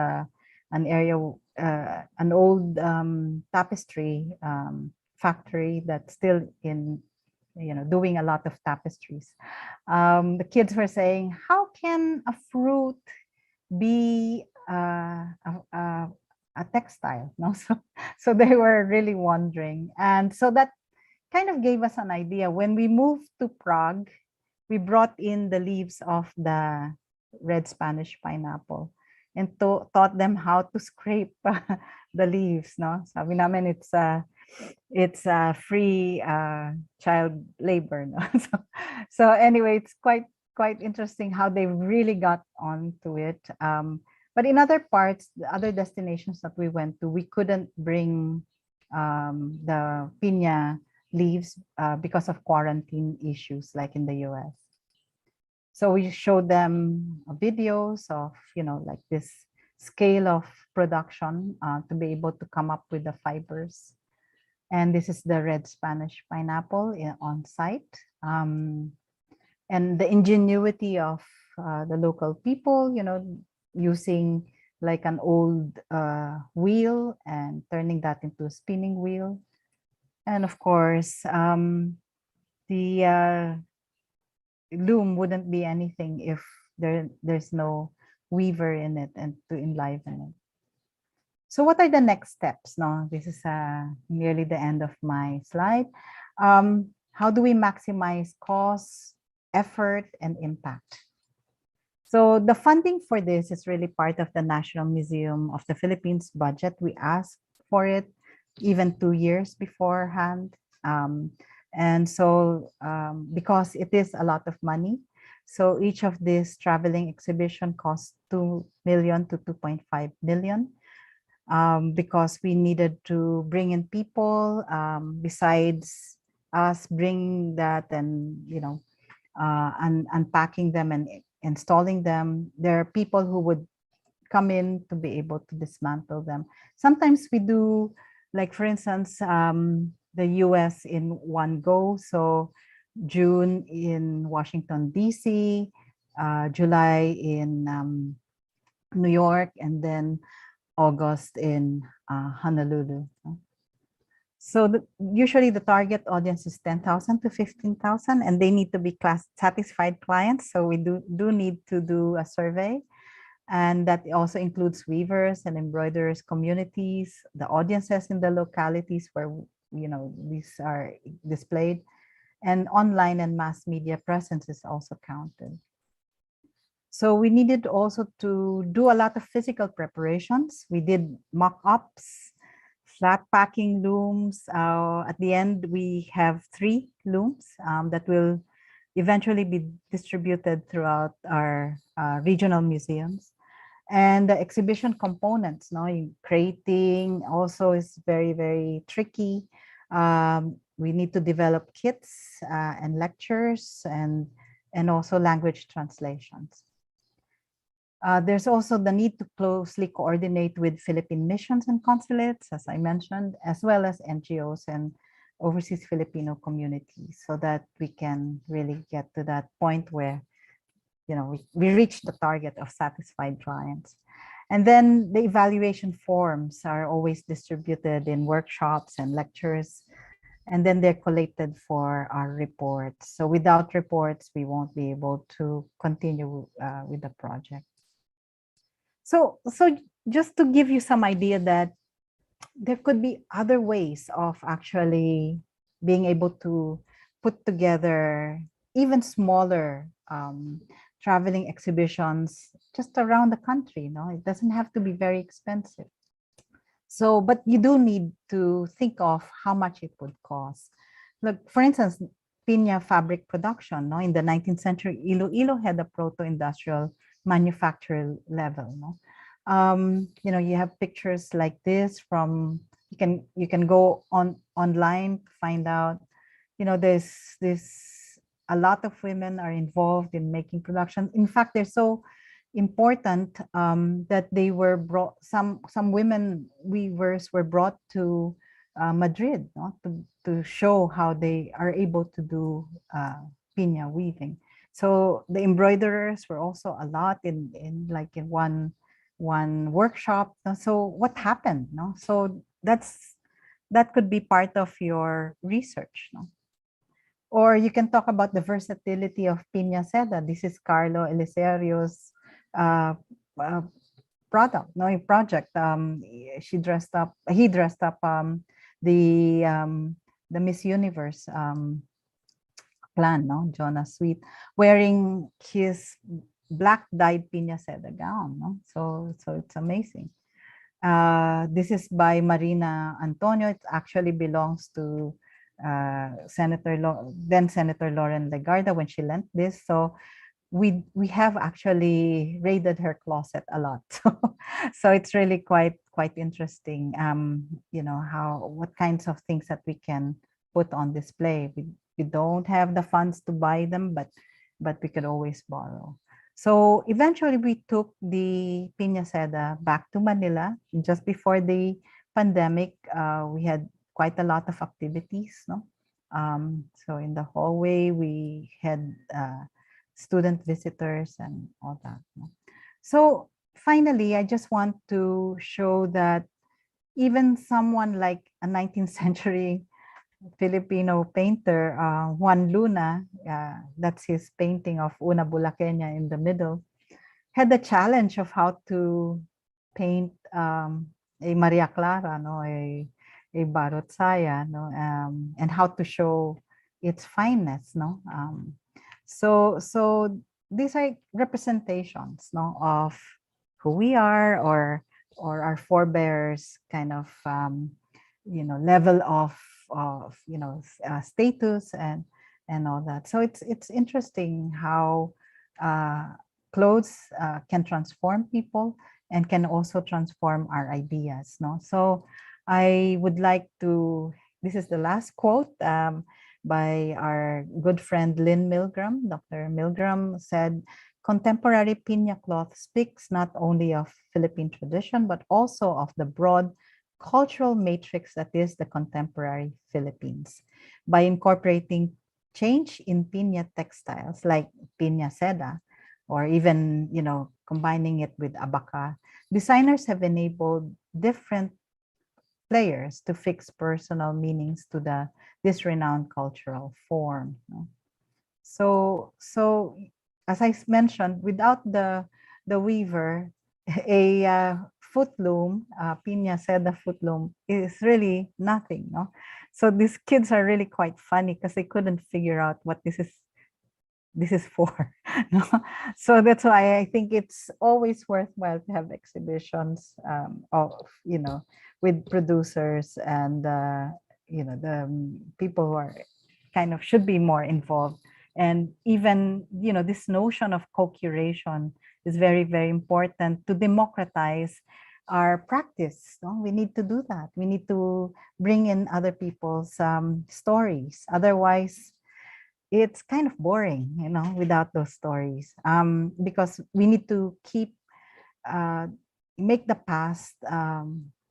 an area, an old tapestry factory that's still in, doing a lot of tapestries. The kids were saying, how can a fruit be a textile? No, so they were really wondering, and so that kind of gave us an idea. When we moved to Prague, we brought in the leaves of the red Spanish pineapple and taught them how to scrape the leaves. No, sabi namin it's free child labor. No? So anyway, it's quite interesting how they really got onto it. But in other parts, the other destinations that we went to, we couldn't bring the piña leaves because of quarantine issues, like in the US. So we showed them videos of, like this scale of production to be able to come up with the fibers. And this is the red Spanish pineapple on site. And the ingenuity of the local people, using like an old wheel and turning that into a spinning wheel. And of course, the loom wouldn't be anything if there's no weaver in it and to enliven it. So what are the next steps? No, this is nearly the end of my slide. How do we maximize cost, effort, and impact? So the funding for this is really part of the National Museum of the Philippines budget. We asked for it even 2 years beforehand. And so because it is a lot of money, so each of these traveling exhibition costs 2 million to 2.5 million. Because we needed to bring in people besides us bringing that and unpacking them and installing them. There are people who would come in to be able to dismantle them. Sometimes we do, like for instance, the US in one go. So June in Washington, DC, July in New York, and then August in Honolulu. So usually the target audience is 10,000 to 15,000, and they need to be satisfied clients. So we do need to do a survey, and that also includes weavers and embroiderers communities, the audiences in the localities where these are displayed, and online and mass media presence is also counted. So we needed also to do a lot of physical preparations. We did mock-ups, flat packing looms. At the end, we have 3 looms that will eventually be distributed throughout our regional museums. And the exhibition components, creating also is very, very tricky. We need to develop kits and lectures and also language translations. There's also the need to closely coordinate with Philippine missions and consulates, as I mentioned, as well as NGOs and overseas Filipino communities, so that we can really get to that point where we reach the target of satisfied clients. And then the evaluation forms are always distributed in workshops and lectures, and then they're collated for our reports. So without reports, we won't be able to continue with the project. So just to give you some idea that there could be other ways of actually being able to put together even smaller traveling exhibitions just around the country. It doesn't have to be very expensive. So, but you do need to think of how much it would cost. Look, for instance, piña fabric production. In the 19th century, Iloilo had a proto-industrial manufacturer level. You have pictures like this from, you can go online to find out, there's a lot of women are involved in making production. In fact, they're so important that they were brought, some women weavers were brought to Madrid, no? To show how they are able to do piña weaving. So the embroiderers were also a lot in one workshop. So what happened? No, so that could be part of your research. No, or you can talk about the versatility of Piña-Seda. This is Carlo Eliserio's uh, uh, product, no, a project. He dressed up the Miss Universe plan, no, Jonah Sweet, wearing his black dyed Piña-Seda gown, no, so it's amazing. This is by Marina Antonio. It actually belongs to then Senator Lauren Legarda when she lent this. So we have actually raided her closet a lot. So it's really quite interesting. You know, what kinds of things that we can put on display. We don't have the funds to buy them, but we could always borrow. So eventually we took the Piña-Seda back to Manila. Just before the pandemic, we had quite a lot of activities, no? So in the hallway, we had student visitors and all that. No? So finally, I just want to show that even someone like a 19th century Filipino painter, Juan Luna, that's his painting of Una Bulaqueña in the middle, had the challenge of how to paint a Maria Clara, no, a Barotsaya, no, and how to show its fineness, no. So these are representations, no, of who we are, or our forebears kind of you know, level of you know, status and all that. So it's interesting how clothes can transform people and can also transform our ideas, no? So I would like to, this is the last quote by our good friend Lynn Milgram. Dr. Milgram said, "Contemporary piña cloth speaks not only of Philippine tradition, but also of the broad cultural matrix that is the contemporary Philippines. By incorporating change in piña textiles like Piña-Seda, or even, you know, combining it with abaca, designers have enabled different players to fix personal meanings to this renowned cultural form. No? So as I mentioned, without the weaver, a foot loom, Piña-Seda foot loom, is really nothing. No, so these kids are really quite funny because they couldn't figure out what this is for. No? So that's why I think it's always worthwhile to have exhibitions of, you know, with producers and you know, the people who are kind of should be more involved. And even, you know, this notion of co-curation is very, very important to democratize our practice. No? We need to do that. We need to bring in other people's stories. Otherwise, it's kind of boring, you know, without those stories. Because we need to keep, make the past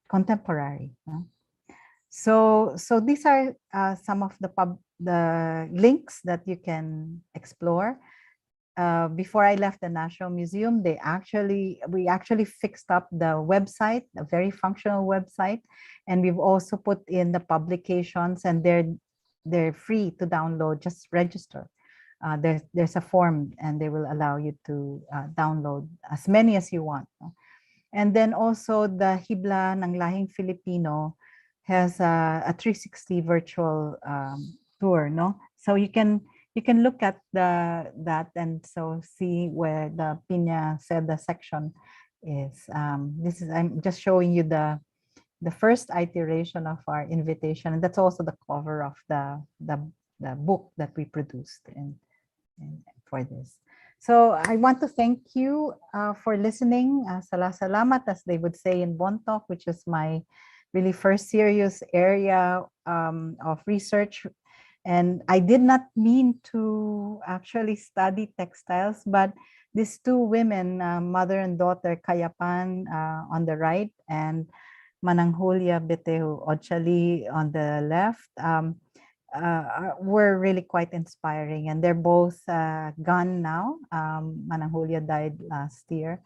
contemporary. No? So these are some of the links that you can explore. Before I left the National Museum, we actually fixed up the website, a very functional website, and we've also put in the publications, and they're free to download. Just register. There's a form, and they will allow you to download as many as you want. And then also the Hibla ng Lahing Filipino has a 360 virtual tour. No, so you can look at that and so see where the Piña-Seda section is. I'm just showing you the first iteration of our invitation, and that's also the cover of the book that we produced for this. So I want to thank you for listening. Salamat, as they would say in Bontoc, which is my really first serious area of research. And I did not mean to actually study textiles, but these two women, mother and daughter, Kayapan on the right, and Mananghulia Betehu Ochali on the left were really quite inspiring, and they're both gone now. Mananghulia died last year,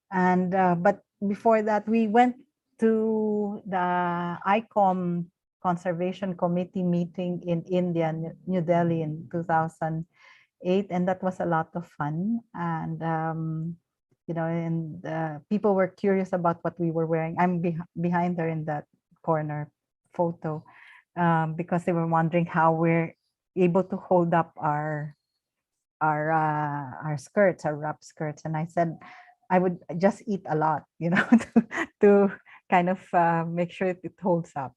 and but before that we went to the ICOM Conservation Committee meeting in India, New Delhi in 2008, and that was a lot of fun. And and people were curious about what we were wearing. I'm behind her in that corner photo because they were wondering how we're able to hold up our skirts, our wrap skirts. And I said I would just eat a lot, to kind of make sure it holds up.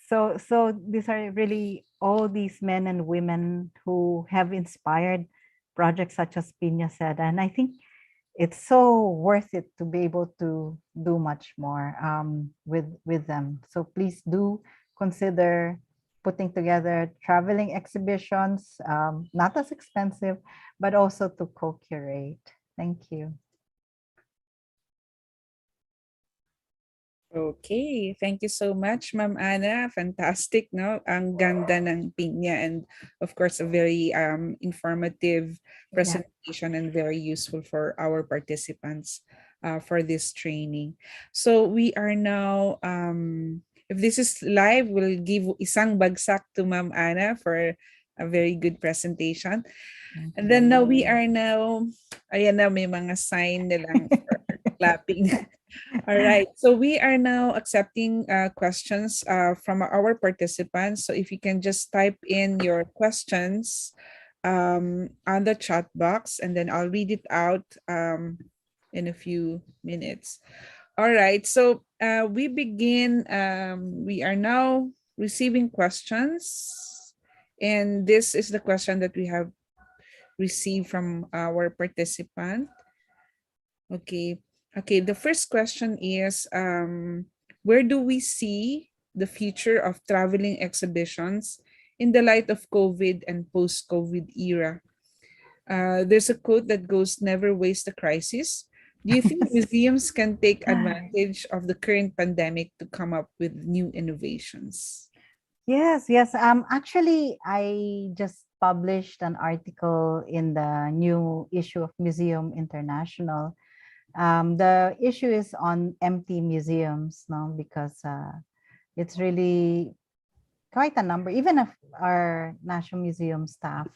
So these are really all these men and women who have inspired projects such as Piña-Seda, and I think it's so worth it to be able to do much more with them. So please do consider putting together traveling exhibitions, not as expensive, but also to co-curate. Thank you. Okay, thank you so much, Ma'am Ana. Fantastic, no? Ang ganda ng pinya, and of course, a very informative presentation and very useful for our participants for this training. So we are now, if this is live, we'll give isang bagsak to Ma'am Ana for a very good presentation. And then now we are now, ayan na, may mga sign nilang for clapping. All right, so we are now accepting questions from our participants. So if you can just type in your questions on the chat box, and then I'll read it out in a few minutes. All right, so we begin, we are now receiving questions. And this is the question that we have received from our participant. Okay, the first question is, where do we see the future of traveling exhibitions in the light of COVID and post-COVID era? There's a quote that goes, "Never waste a crisis." Do you think museums can take advantage of the current pandemic to come up with new innovations? Yes. Actually, I just published an article in the new issue of Museum International. The issue is on empty museums, no, because it's really quite a number. Even if our National Museum staff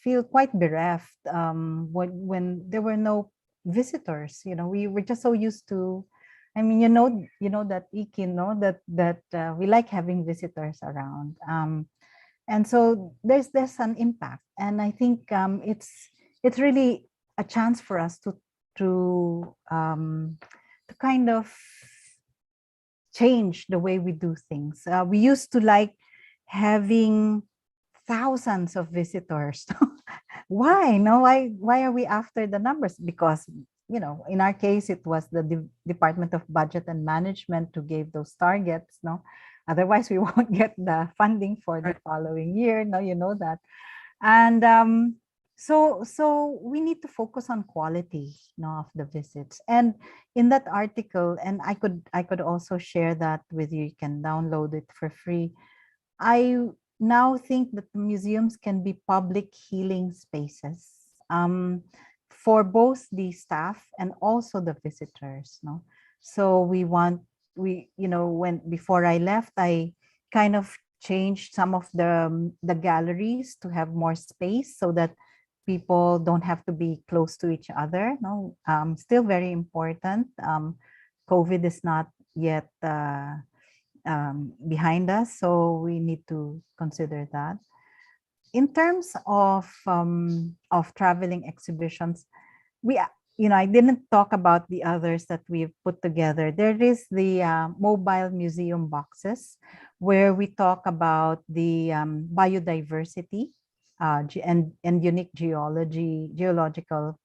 feel quite bereft when there were no visitors. We were just so used to. I mean, you know that Ikin, that we like having visitors around, and so there's an impact, and I think it's really a chance for us to kind of change the way we do things. We used to like having thousands of visitors. Why? No, why are we after the numbers? Because in our case, it was the Department of Budget and Management who gave those targets. No, otherwise we won't get the funding for the following year. No, you know that, and so we need to focus on quality, of the visits. And in that article, and I could also share that with you. You can download it for free. I now think that the museums can be public healing spaces for both the staff and also the visitors. No, so when before I left, I kind of changed some of the galleries to have more space so that people don't have to be close to each other. No, still very important. COVID is not yet behind us, so we need to consider that. In terms of traveling exhibitions, I didn't talk about the others that we've put together. There is the mobile museum boxes, where we talk about the biodiversity and unique geological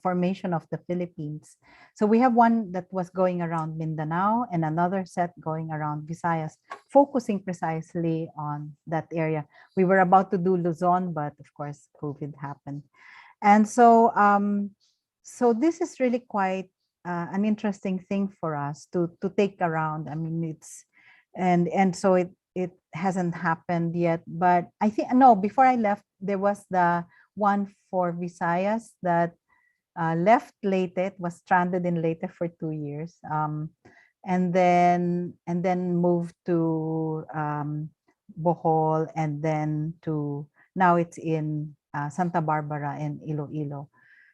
formation of the Philippines. So we have one that was going around Mindanao and another set going around Visayas, focusing precisely on that area. We were about to do Luzon, but of course COVID happened. And so so this is really quite an interesting thing for us to take around. I mean, it's and so it hasn't happened yet. But I think no, before I left, there was the one for Visayas that left Leyte. It was stranded in Leyte for 2 years, and then moved to Bohol, and then to now it's in Santa Barbara and Iloilo.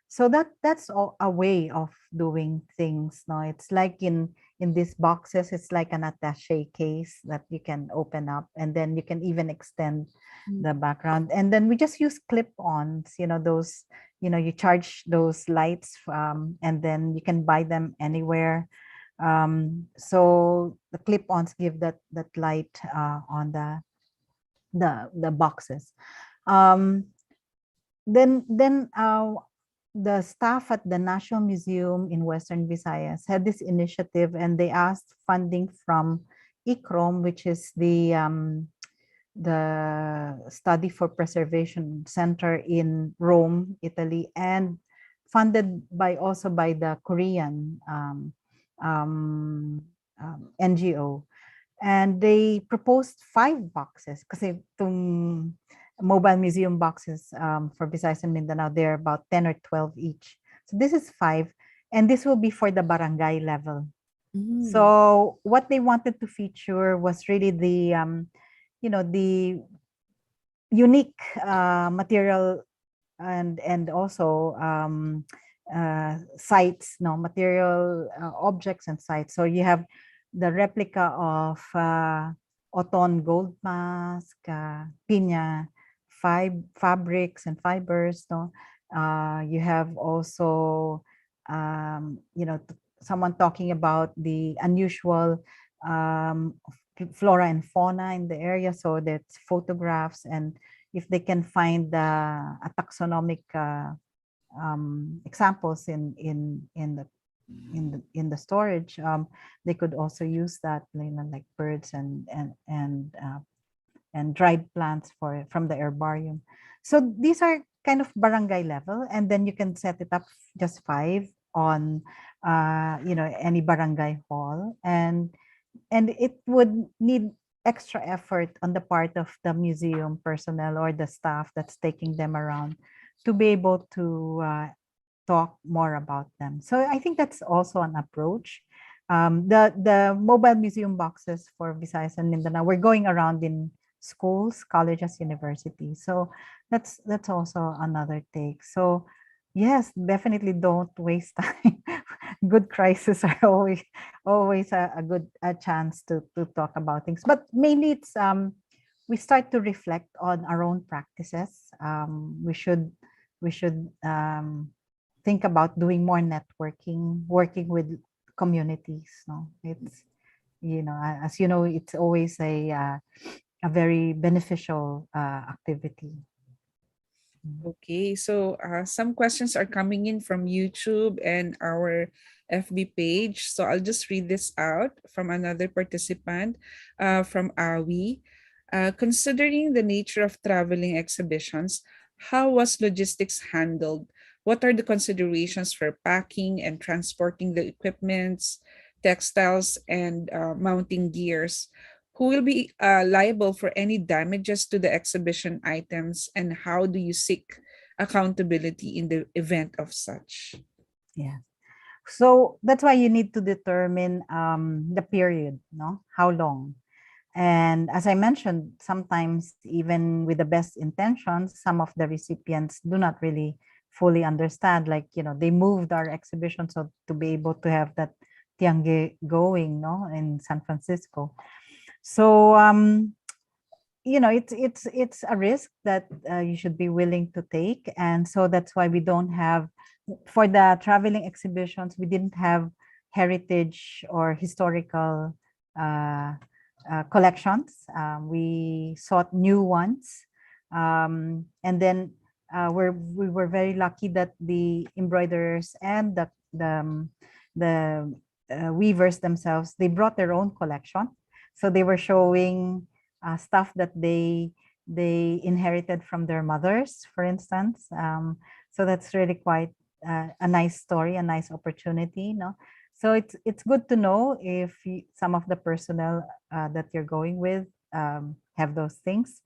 So that's a way of doing things. No, it's like in these boxes, it's like an attaché case that you can open up, and then you can even extend the background. And then we just use clip-ons, those, you charge those lights, and then you can buy them anywhere. So the clip-ons give that light on the boxes. Then the staff at the National Museum in Western Visayas had this initiative, and they asked funding from ICROM, which is the Study for Preservation Center in Rome, Italy, and funded also by the Korean NGO. And they proposed 5 boxes, kasi itong mobile museum boxes for Visayas and Mindanao, they're about 10 or 12 each. So this is 5, and this will be for the barangay level. So what they wanted to feature was really the the unique material and also sites, material objects and sites. So you have the replica of Oton gold mask, Piña fabrics and fibers. You have also someone talking about the unusual flora and fauna in the area. So that's photographs, and if they can find a taxonomic examples in the storage, they could also use that, like birds and dried plants from the herbarium. So these are kind of barangay level, and then you can set it up just 5 on any barangay hall, and it would need extra effort on the part of the museum personnel or the staff that's taking them around to be able to talk more about them. So I think that's also an approach. The mobile museum boxes for Visayas and Mindanao, we're going around in schools, colleges, universities. So that's also another take. So yes, definitely don't waste time. Good crises are always a good chance to talk about things. But mainly it's we start to reflect on our own practices. We should think about doing more networking, working with communities. No, it's as you know, it's always a very beneficial activity. Okay, so some questions are coming in from YouTube and our FB page. So I'll just read this out from another participant, from Awi. Considering the nature of traveling exhibitions, how was logistics handled? What are the considerations for packing and transporting the equipments, textiles, and mounting gears? Who will be liable for any damages to the exhibition items, and how do you seek accountability in the event of such? Yeah. So that's why you need to determine the period, how long. And as I mentioned, sometimes even with the best intentions, some of the recipients do not really fully understand, like, they moved our exhibition so to be able to have that tiangue going, in San Francisco. So, it's a risk that you should be willing to take. And so that's why we don't have, for the traveling exhibitions, we didn't have heritage or historical collections. We sought new ones. And then we were very lucky that the embroiderers and the weavers themselves, they brought their own collection. So they were showing stuff that they inherited from their mothers, for instance. So that's really quite a nice story, a nice opportunity, no? So it's good to know if some of the personnel that you're going with have those things,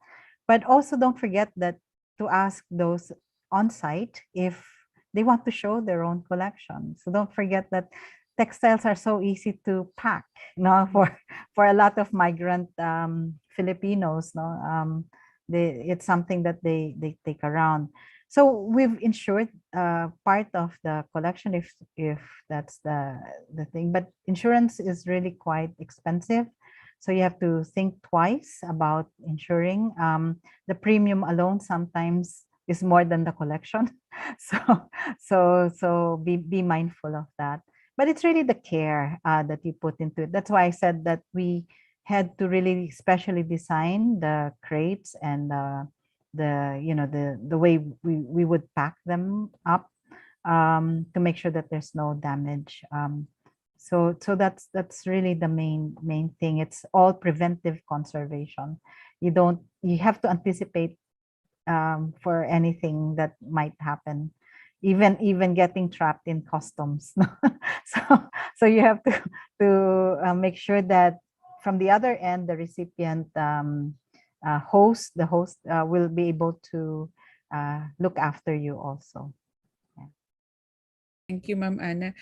but also don't forget that to ask those on site if they want to show their own collection. So don't forget that textiles are so easy to pack, no, for a lot of migrant Filipinos, no, it's something that they take around. So we've insured part of the collection if that's the thing, but insurance is really quite expensive. So you have to think twice about insuring. The premium alone sometimes is more than the collection. So be mindful of that. But it's really the care that you put into it. That's why I said that we had to really specially design the crates and the way we would pack them up to make sure that there's no damage. So that's really the main thing. It's all preventive conservation. You have to anticipate for anything that might happen, even getting trapped in customs. So you have to make sure that from the other end, the recipient the host will be able to look after you also. Thank you, Ma'am Anna.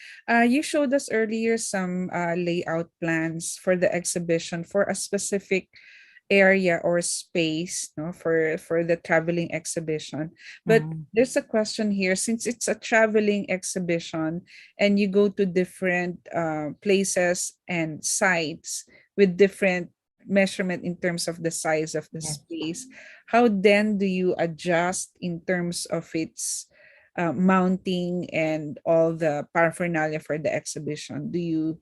You showed us earlier some layout plans for the exhibition for a specific area or space, no, for the traveling exhibition. But there's a question here, since it's a traveling exhibition and you go to different places and sites with different measurement in terms of the size of the space, how then do you adjust in terms of its mounting and all the paraphernalia for the exhibition? Do you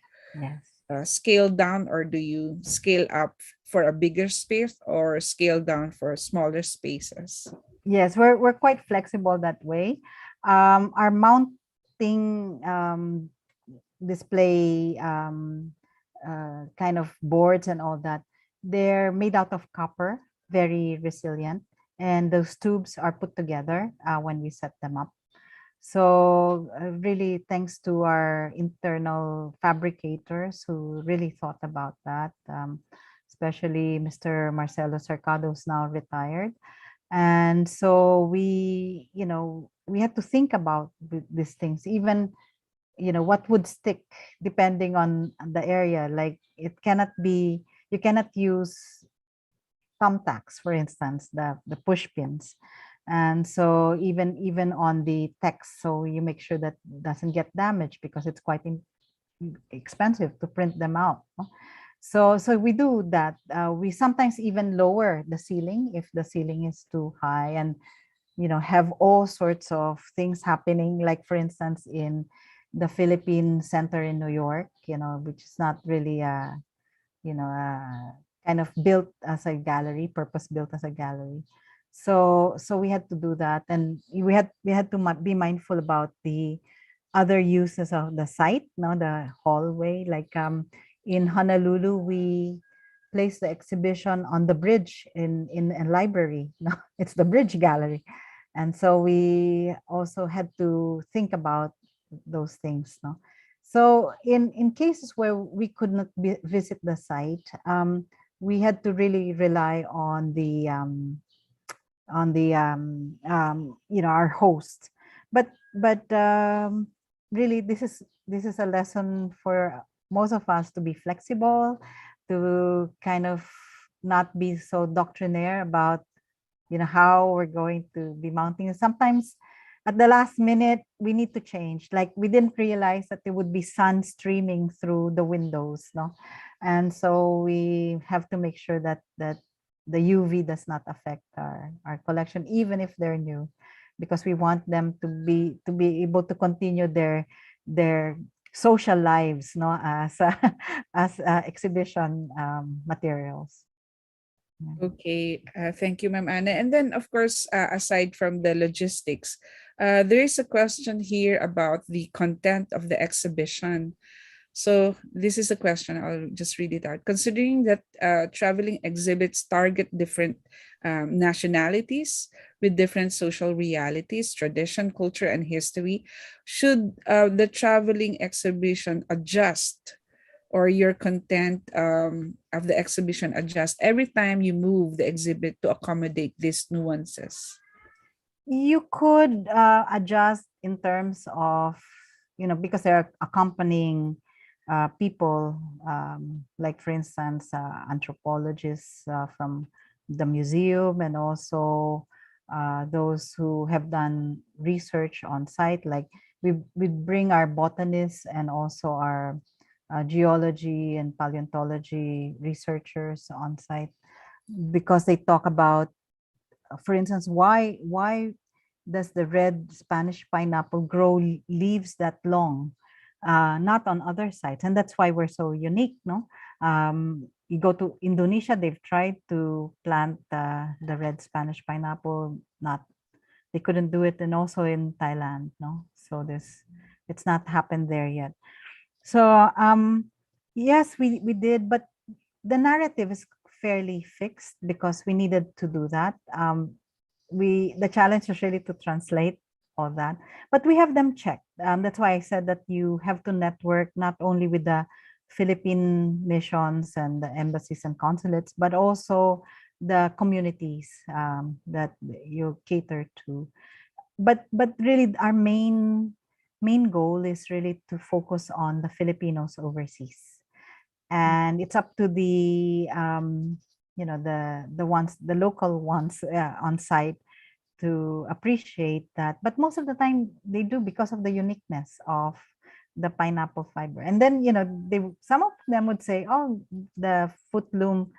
scale down, or do you scale up for a bigger space, or scale down for smaller spaces? Yes, we're quite flexible that way. Our mounting display kind of boards and all that, they're made out of copper, very resilient, and those tubes are put together when we set them up. So really thanks to our internal fabricators who really thought about that, especially Mr. Marcelo Cercado, who's now retired. And so we had to think about these things, even what would stick depending on the area. Like you cannot use thumbtacks, for instance, the push pins. And so even on the text, so you make sure that doesn't get damaged because it's quite expensive to print them out. So we do that. We sometimes even lower the ceiling if the ceiling is too high, and have all sorts of things happening. Like for instance, in the Philippine Center in New York, which is not really kind of built as a gallery, purpose built as a gallery. So we had to do that, and we had to be mindful about the other uses of the site, the hallway. Like in Honolulu, we placed the exhibition on the bridge in a library. It's the bridge gallery, and so we also had to think about those things. So in cases where we could not visit the site, we had to really rely on the our host. But really this is a lesson for most of us to be flexible, to kind of not be so doctrinaire about how we're going to be mounting. Sometimes at the last minute we need to change. Like we didn't realize that there would be sun streaming through the windows, and so we have to make sure that the UV does not affect our collection, even if they're new, because we want them to be able to continue their social lives, as exhibition materials. Okay, thank you, Ma'am Anna. And then, of course, aside from the logistics, there is a question here about the content of the exhibition. So this is a question. I'll just read it out. Considering that traveling exhibits target different nationalities with different social realities, tradition, culture, and history, should the traveling exhibition adjust, or your content of the exhibition adjust every time you move the exhibit to accommodate these nuances? You could adjust in terms of, because there are accompanying people, like for instance, anthropologists from the museum, and also those who have done research on site. Like we bring our botanists and also our geology and paleontology researchers on site, because they talk about, for instance, why does the red Spanish pineapple grow leaves that long, not on other sites? And that's why we're so unique, no? You go to Indonesia, they've tried to plant the red Spanish pineapple, not, they couldn't do it, and also in Thailand, no? So it's not happened there yet. So yes, we did, but the narrative is fairly fixed because we needed to do that. The challenge is really to translate all that, but we have them checked. That's why I said that you have to network not only with the Philippine missions and the embassies and consulates, but also the communities that you cater to. But really, our main goal is really to focus on the Filipinos overseas, and it's up to the the local ones on site to appreciate that. But most of the time they do, because of the uniqueness of the pineapple fiber. And then some of them would say, oh, the foot loom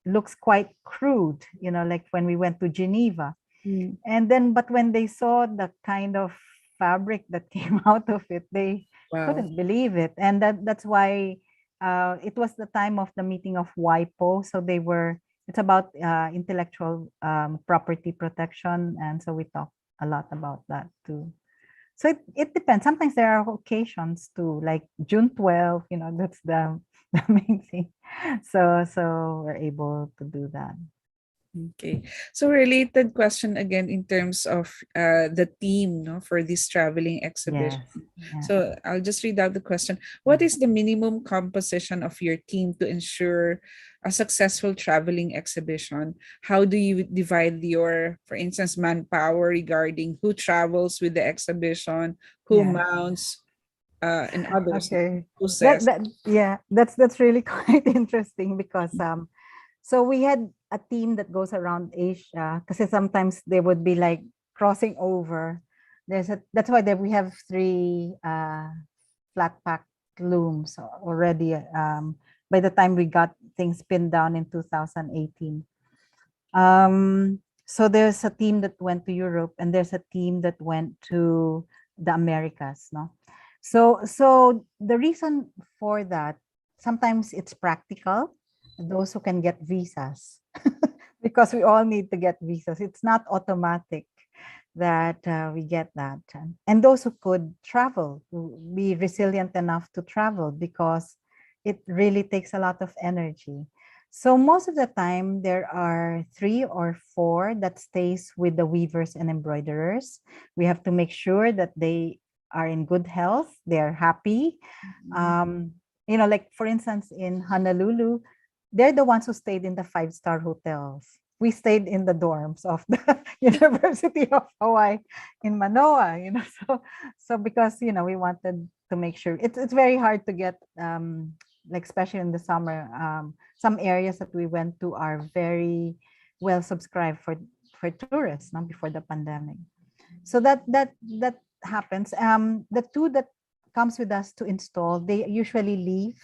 looks quite crude, like when we went to Geneva. And then, but when they saw the kind of fabric that came out of it, they couldn't believe it. And that's why it was the time of the meeting of WIPO. So it's about intellectual property protection. And so we talk a lot about that too. So it depends. Sometimes there are occasions too, like June 12th, that's the main thing. So we're able to do that. Okay, so related question again in terms of the theme, no, for this traveling exhibition. Yes. Yeah. So I'll just read out the question. What is the minimum composition of your team to ensure a successful traveling exhibition? How do you divide your, for instance, manpower regarding who travels with the exhibition, who Yeah. mounts, and others? Okay. Process? That's really quite interesting because so we had a team that goes around Asia, because sometimes they would be like crossing over. That's why we have 3 flat pack looms already. By the time we got things pinned down in 2018. So there's a team that went to Europe, and there's a team that went to the Americas, no? So the reason for that, sometimes it's practical, those who can get visas, because we all need to get visas. It's not automatic that we get that. And those who could travel, be resilient enough to travel, because it really takes a lot of energy. So most of the time, there are 3 or 4 that stays with the weavers and embroiderers. We have to make sure that they are in good health, they're happy. Like for instance, in Honolulu, they're the ones who stayed in the 5-star hotels. We stayed in the dorms of the University of Hawaii in Manoa, so because, we wanted to make sure. It's very hard to get, like especially in the summer, some areas that we went to are very well subscribed for tourists, not before the pandemic. So that happens. The 2 that comes with us to install, they usually leave,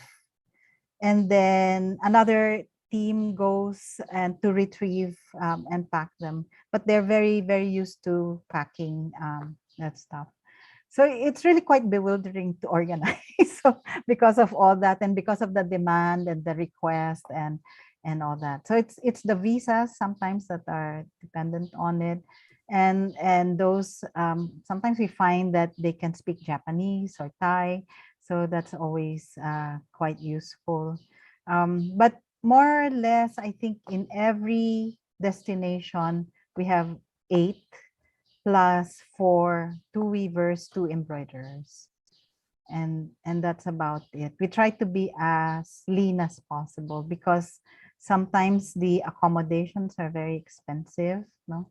and then another team goes and to retrieve and pack them. But they're very, very used to packing that stuff. So it's really quite bewildering to organize. So because of all that, and because of the demand and the request and all that. So it's the visas sometimes that are dependent on it. And those sometimes we find that they can speak Japanese or Thai. So that's always quite useful. But more or less, I think in every destination, we have 8 plus 4, 2 weavers, 2 embroiderers. And that's about it. We try to be as lean as possible because sometimes the accommodations are very expensive, no?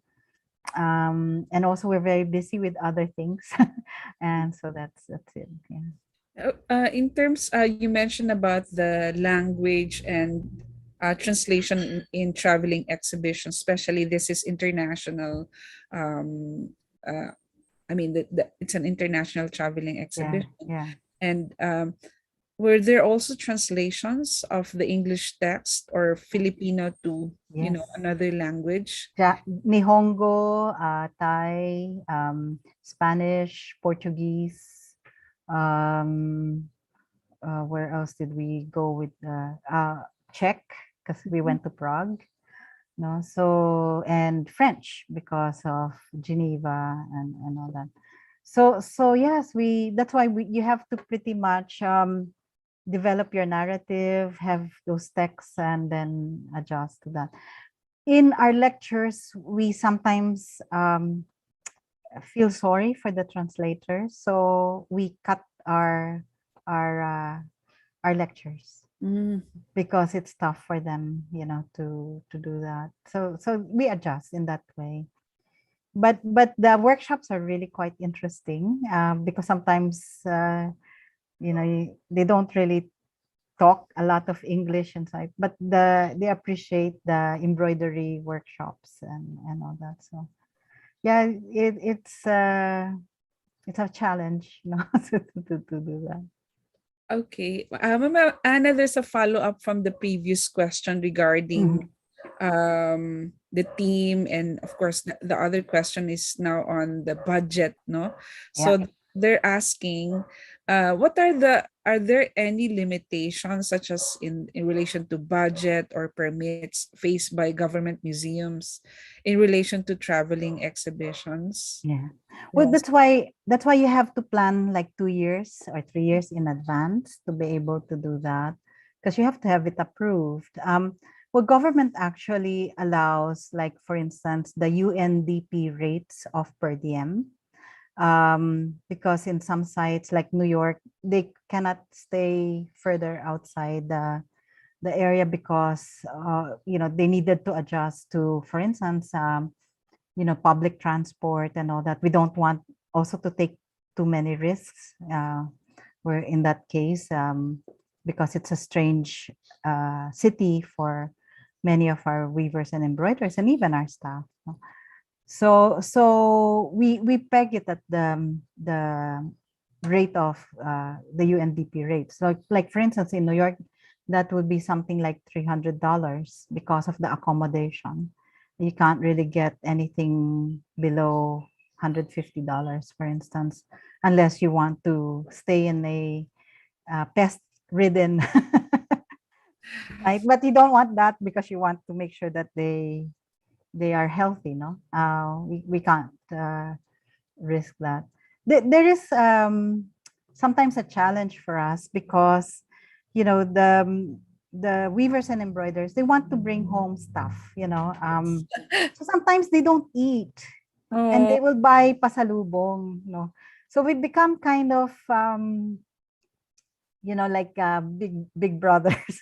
And also we're very busy with other things. And so that's it. Yeah. In terms, you mentioned about the language and translation in traveling exhibitions, especially this is international. Uh, I mean, it's an international traveling exhibition. Yeah. And were there also translations of the English text or Filipino to, Yes. another language? Nihongo, Thai, Spanish, Portuguese. Where else did we go with Czech? Because we went to Prague. No, so and French because of Geneva and all that. So yes, that's why you have to pretty much develop your narrative, have those texts, and then adjust to that. In our lectures, we sometimes feel sorry for the translators, so we cut our lectures because it's tough for them, to do that. So we adjust in that way. But the workshops are really quite interesting because sometimes they don't really talk a lot of English inside, but they appreciate the embroidery workshops and all that. So yeah, it's a challenge, to do that. Okay. Ma'am Anna, there's a follow-up from the previous question regarding the team, and of course the other question is now on the budget, no? So they're asking, are there any limitations such as in relation to budget or permits faced by government museums in relation to traveling exhibitions? Yeah. Well, that's why you have to plan like 2 years or 3 years in advance to be able to do that, because you have to have it approved. Well, government actually allows, like, for instance, the UNDP rates of per diem. Because in some sites like New York, they cannot stay further outside the area because they needed to adjust to, for instance, public transport and all that. We don't want also to take too many risks. Where in that case, because it's a strange city for many of our weavers and embroiderers and even our staff. So we peg it at the rate of the UNDP rates. So like for instance, in New York, that would be something like $300 because of the accommodation. You can't really get anything below $150, for instance, unless you want to stay in a pest-ridden right? But you don't want that because you want to make sure that they are healthy, no? We can't risk that. There is sometimes a challenge for us because, the weavers and embroiderers, they want to bring home stuff, so sometimes they don't eat and they will buy pasalubong, so we become kind of like big brothers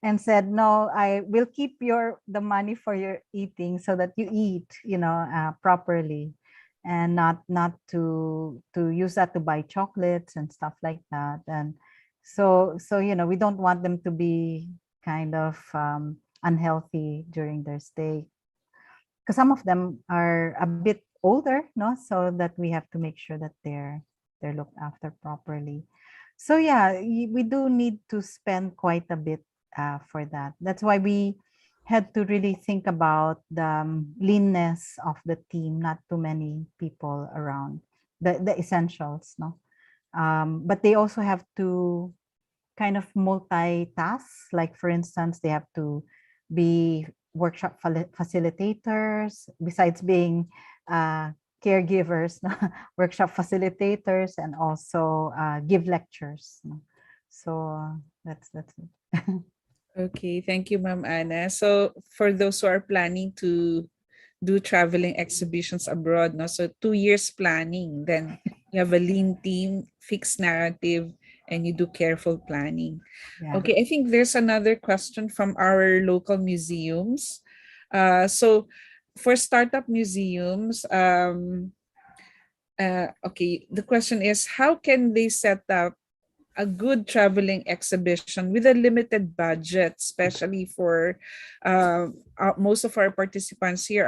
and said, no, I will keep the money for your eating so that you eat properly, and not to use that to buy chocolates and stuff like that. And so we don't want them to be kind of unhealthy during their stay, because some of them are a bit older, no? So that we have to make sure that they're looked after properly. So yeah, we do need to spend quite a bit for that. That's why we had to really think about the leanness of the team, not too many people around, the essentials, no? But they also have to kind of multitask. Like for instance, they have to be workshop facilitators besides being caregivers, no? Workshop facilitators, and also give lectures. No? So that's it. Okay, thank you, Ma'am Anna. So for those who are planning to do traveling exhibitions abroad, no, so 2 years planning, then you have a lean team, fixed narrative, and you do careful planning. Yeah. Okay, I think there's another question from our local museums. So for startup museums, okay, the question is, how can they set up a good traveling exhibition with a limited budget, especially for most of our participants here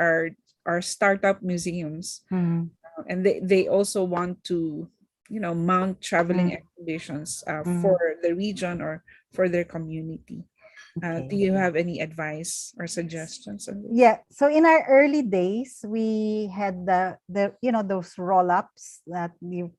are startup museums, Mhm. and they also want to, mount traveling Mm. exhibitions Mm. for the region or for their community. Do Okay. you have any advice or suggestions on this? Yeah. So in our early days, we had the those roll-ups that you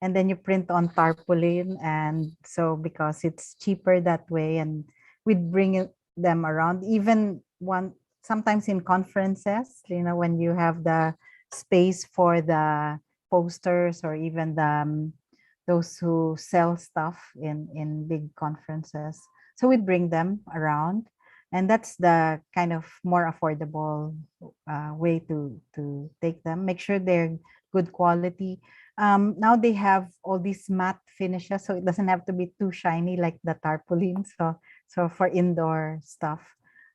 and then you print on tarpaulin, and so because it's cheaper that way, and we'd bring them around even one sometimes in conferences, when you have the space for the posters, or even those who sell stuff in big conferences. So we'd bring them around, and that's the kind of more affordable way to take them. Make sure they're good quality. Now they have all these matte finishes, so it doesn't have to be too shiny like the tarpaulin. So for indoor stuff,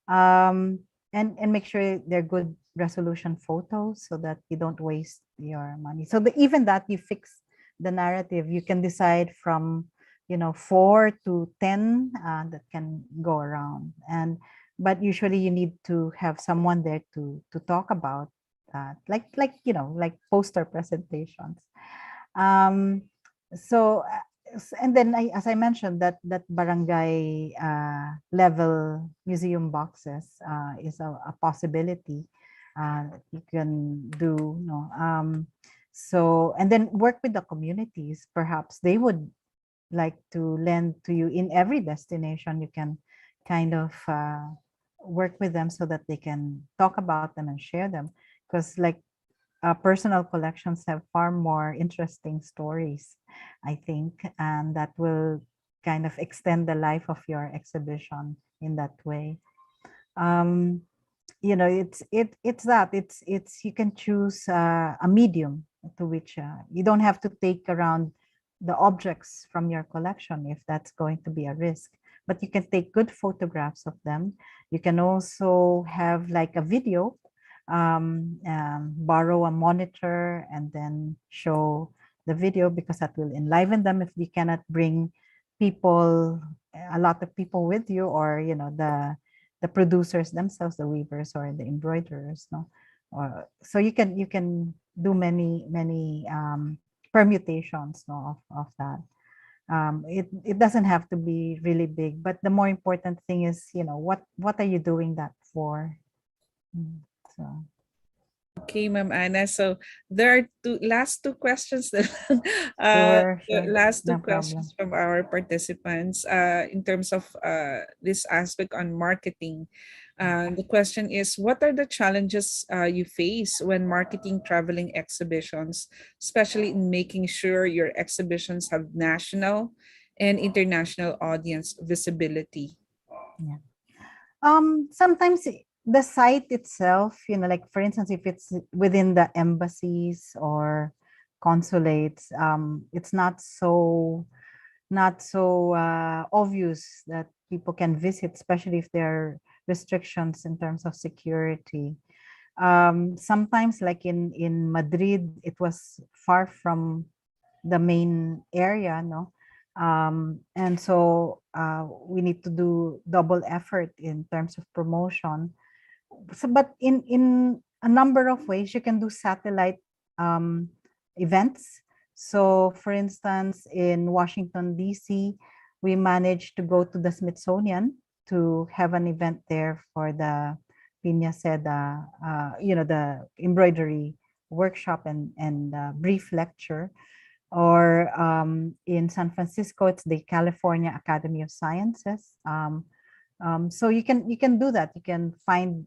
and make sure they're good resolution photos so that you don't waste your money. So even that you fix the narrative, you can decide from 4 to 10 that can go around, but usually you need to have someone there to talk about that, like poster presentations. Um, so and then as I mentioned, that barangay level museum boxes is a possibility that you can do. So, and then work with the communities. Perhaps they would like to lend to you in every destination. You can kind of work with them so that they can talk about them and share them, because personal collections have far more interesting stories, I think, and that will kind of extend the life of your exhibition in that way. It's you can choose a medium to which you don't have to take around the objects from your collection if that's going to be a risk, but you can take good photographs of them. You can also have like a video, borrow a monitor and then show the video, because that will enliven them if you cannot bring a lot of people with you, or the producers themselves, the weavers or the embroiderers, no? So you can do many permutations, no, of that. It doesn't have to be really big, but the more important thing is, what are you doing that for? So. Okay, Ma'am Anna. So there are last two questions. Sure. The last two No problem. questions from our participants in terms of this aspect on marketing. The question is, what are the challenges you face when marketing traveling exhibitions, especially in making sure your exhibitions have national and international audience visibility? Yeah. Sometimes the site itself, like for instance, if it's within the embassies or consulates, it's not so obvious that people can visit, especially if there are restrictions in terms of security. Sometimes, like in Madrid, it was far from the main area, no? And so we need to do double effort in terms of promotion. So, but in a number of ways, you can do satellite events. So, for instance, in Washington, D.C., we managed to go to the Smithsonian to have an event there for the Piña-Seda, the embroidery workshop and brief lecture. Or in San Francisco, it's the California Academy of Sciences. So you can do that. You can find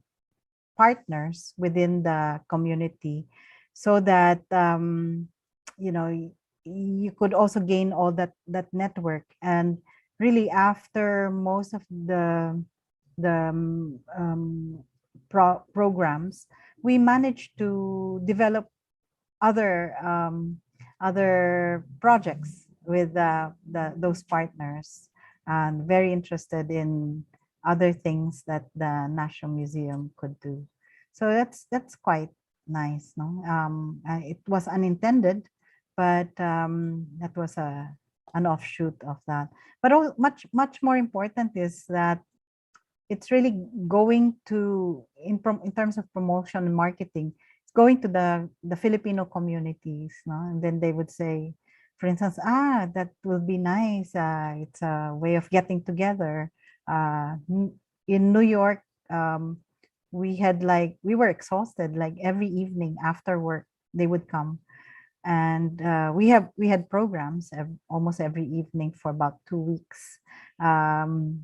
partners within the community so that you know you could also gain all that network. And really, after most of the programs, we managed to develop other projects with those partners, and very interested in other things that the National Museum could do. So that's quite nice, no? It was unintended, but that was an offshoot of that. But much more important is that it's really going to, in terms of promotion and marketing, it's going to the Filipino communities, no? And then they would say, for instance, that will be nice. It's a way of getting together. In New York, we were exhausted. Like every evening after work, they would come, and we had programs almost every evening for about 2 weeks. And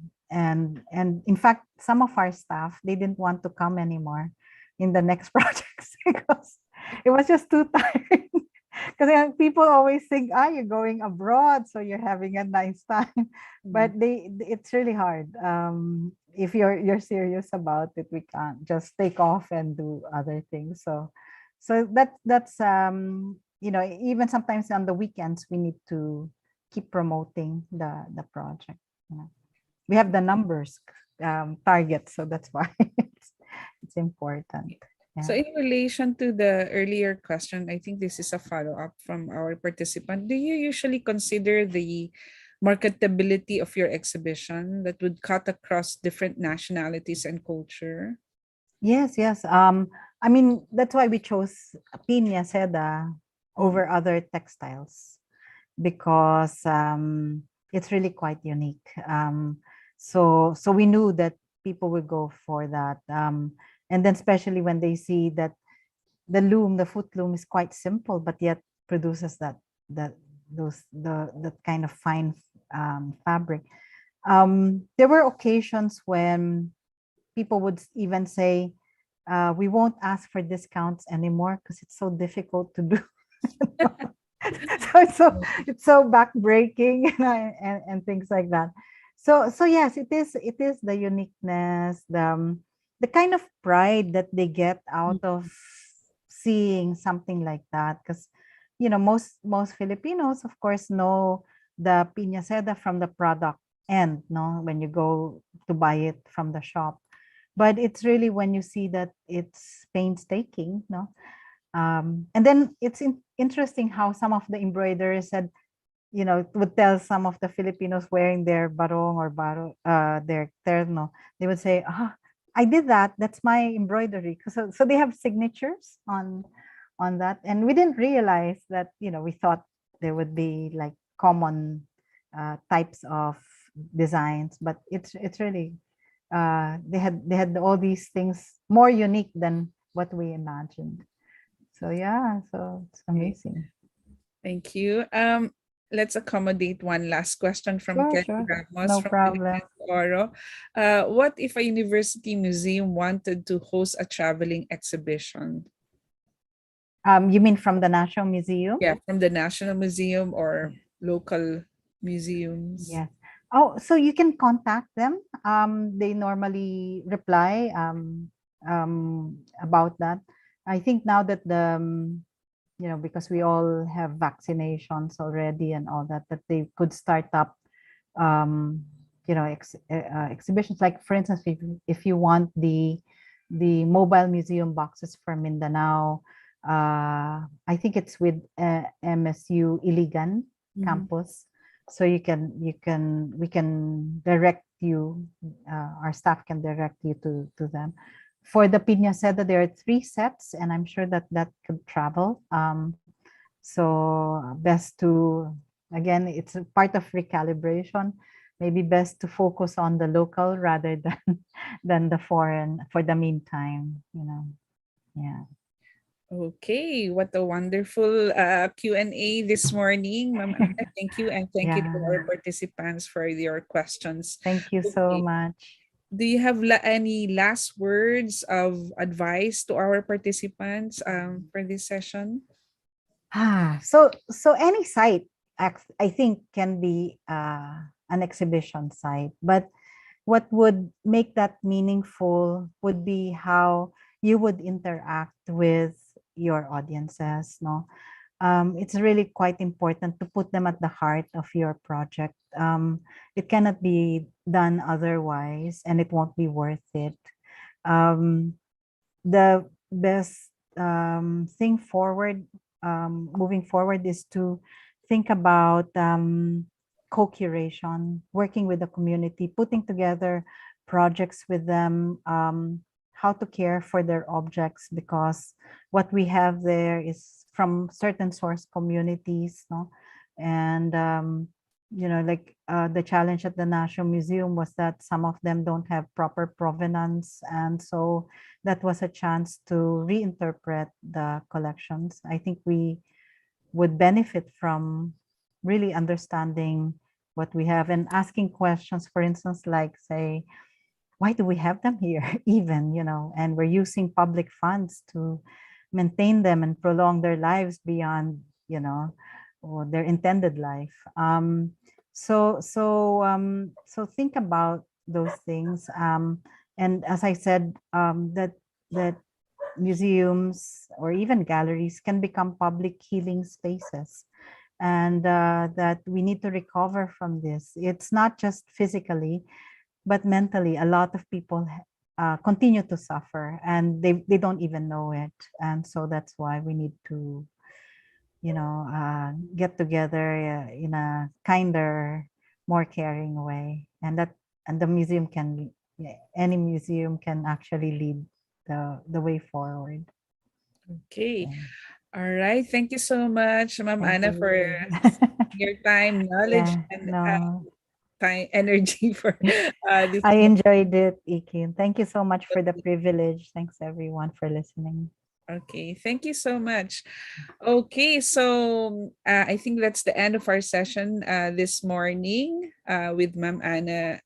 in fact, some of our staff, they didn't want to come anymore in the next projects because it was just too tiring. Because people always think, you're going abroad, so you're having a nice time. But it's really hard. If you're serious about it, we can't just take off and do other things. So that's even sometimes on the weekends, we need to keep promoting the project. We have the numbers target, so that's why it's important. So in relation to the earlier question, I think this is a follow-up from our participant. Do you usually consider the marketability of your exhibition that would cut across different nationalities and culture? Yes. I mean, that's why we chose Piña-Seda over other textiles, because it's really quite unique. So we knew that people would go for that. And then especially when they see that the loom, the foot loom, is quite simple, but yet produces that kind of fine fabric. There were occasions when people would even say, we won't ask for discounts anymore because it's so difficult to do. so it's so backbreaking and things like that. So yes, it is the uniqueness, the kind of pride that they get out of seeing something like that. Because most Filipinos, of course, know the Piña-Seda from the product end, no, when you go to buy it from the shop. But it's really when you see that it's painstaking, no. And then it's interesting how some of the embroiderers said, would tell some of the Filipinos wearing their barong or their terno, they would say, I did that. That's my embroidery. So they have signatures on that. And we didn't realize that, we thought there would be like common types of designs, but it's really, they had all these things more unique than what we imagined. So yeah, so it's amazing. Thank you. Let's accommodate one last question from Kelly Ramos No from problem. Oro. What if a university museum wanted to host a traveling exhibition? You mean from the National Museum? Yeah, from the National Museum or local museums. Yeah. So you can contact them. They normally reply about that. I think now that because we all have vaccinations already and all that they could start up, exhibitions. Like, for instance, if you want the mobile museum boxes for Mindanao, I think it's with MSU Iligan campus. So we can direct you, our staff can direct you to them. For the Piña-Seda, there are 3 sets, and I'm sure that could travel. So best to, again, it's a part of recalibration. Maybe best to focus on the local rather than the foreign for the meantime. Yeah. Okay, what a wonderful Q&A this morning, Ma'am Anna. Thank you, and thank you to our participants for your questions. Thank you so much. do you have any last words of advice to our participants for this session? So any site, I think, can be an exhibition site, but what would make that meaningful would be how you would interact with your audiences. No, it's really quite important to put them at the heart of your project. It cannot be done otherwise, and it won't be worth it. Um, the best thing forward, moving forward, is to think about co-curation, working with the community, putting together projects with them, how to care for their objects, because what we have there is from certain source communities, no? And like the challenge at the National Museum was that some of them don't have proper provenance, and so that was a chance to reinterpret the collections. I think we would benefit from really understanding what we have and asking questions, for instance, like, say, why do we have them here even, and we're using public funds to maintain them and prolong their lives beyond, or their intended life. So think about those things. And as I said, that museums or even galleries can become public healing spaces, and that we need to recover from this. It's not just physically, but mentally. A lot of people continue to suffer, and they don't even know it. And so that's why we need to get together in a kinder, more caring way. And the museum can, any museum can actually lead the way forward. Okay. All right. Thank you so much, Ma'am Thank Ana, for you. your time, knowledge, Yeah, and no, time, energy for this. I enjoyed it, Ikin. Thank you so much for the privilege. Thanks everyone for listening. Okay, thank you so much. Okay, so I think that's the end of our session this morning with Ma'am Ana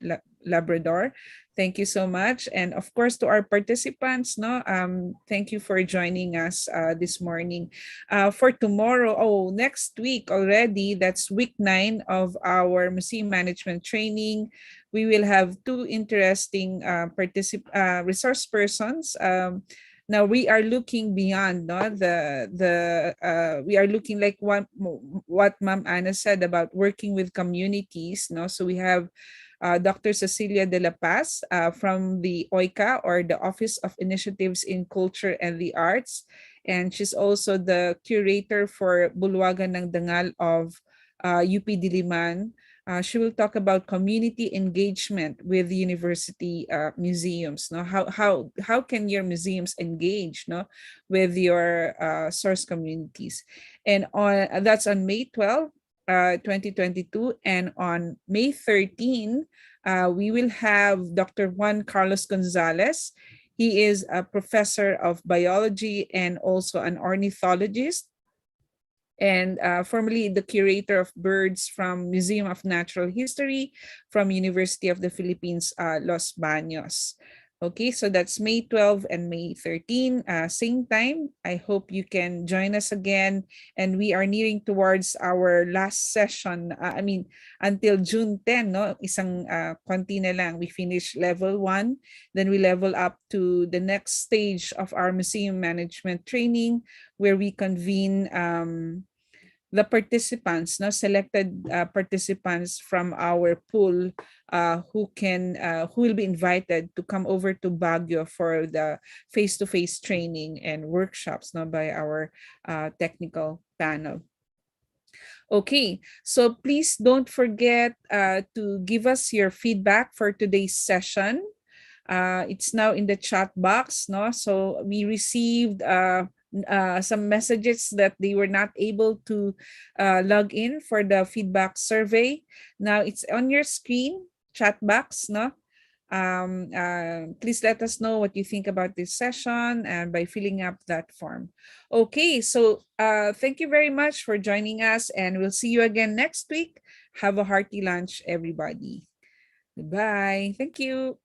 Labrador. Thank you so much. And of course, to our participants, no, thank you for joining us this morning. For tomorrow, next week already, that's week 9 of our museum management training. We will have 2 interesting resource persons. Now we are looking beyond, no, we are looking like what Ma'am Ana said about working with communities, no. So we have Dr. Cecilia de la Paz from the OICA, or the Office of Initiatives in Culture and the Arts, and she's also the curator for Bulwagan ng Dangal of UP Diliman. She will talk about community engagement with university museums. No, how can your museums engage, no, with your source communities? And that's on May 12, 2022, and on May 13, we will have Dr. Juan Carlos Gonzalez. He is a professor of biology and also an ornithologist, and formerly the curator of birds from Museum of Natural History from University of the Philippines, Los Baños. Okay, so that's May 12 and May 13, same time. I hope you can join us again. And we are nearing towards our last session. Until June 10, no? Isang konti na lang. We finish level 1, then we level up to the next stage of our museum management training, where we convene the participants, no, selected participants from our pool, who will be invited to come over to Baguio for the face-to-face training and workshops, no, by our technical panel. Okay, so please don't forget to give us your feedback for today's session. It's now in the chat box, no? So we received some messages that they were not able to log in for the feedback survey. Now it's on your screen, chat box, no? Please let us know what you think about this session and by filling up that form. Okay, so thank you very much for joining us, and we'll see you again next week. Have a hearty lunch, everybody. Goodbye. Thank you.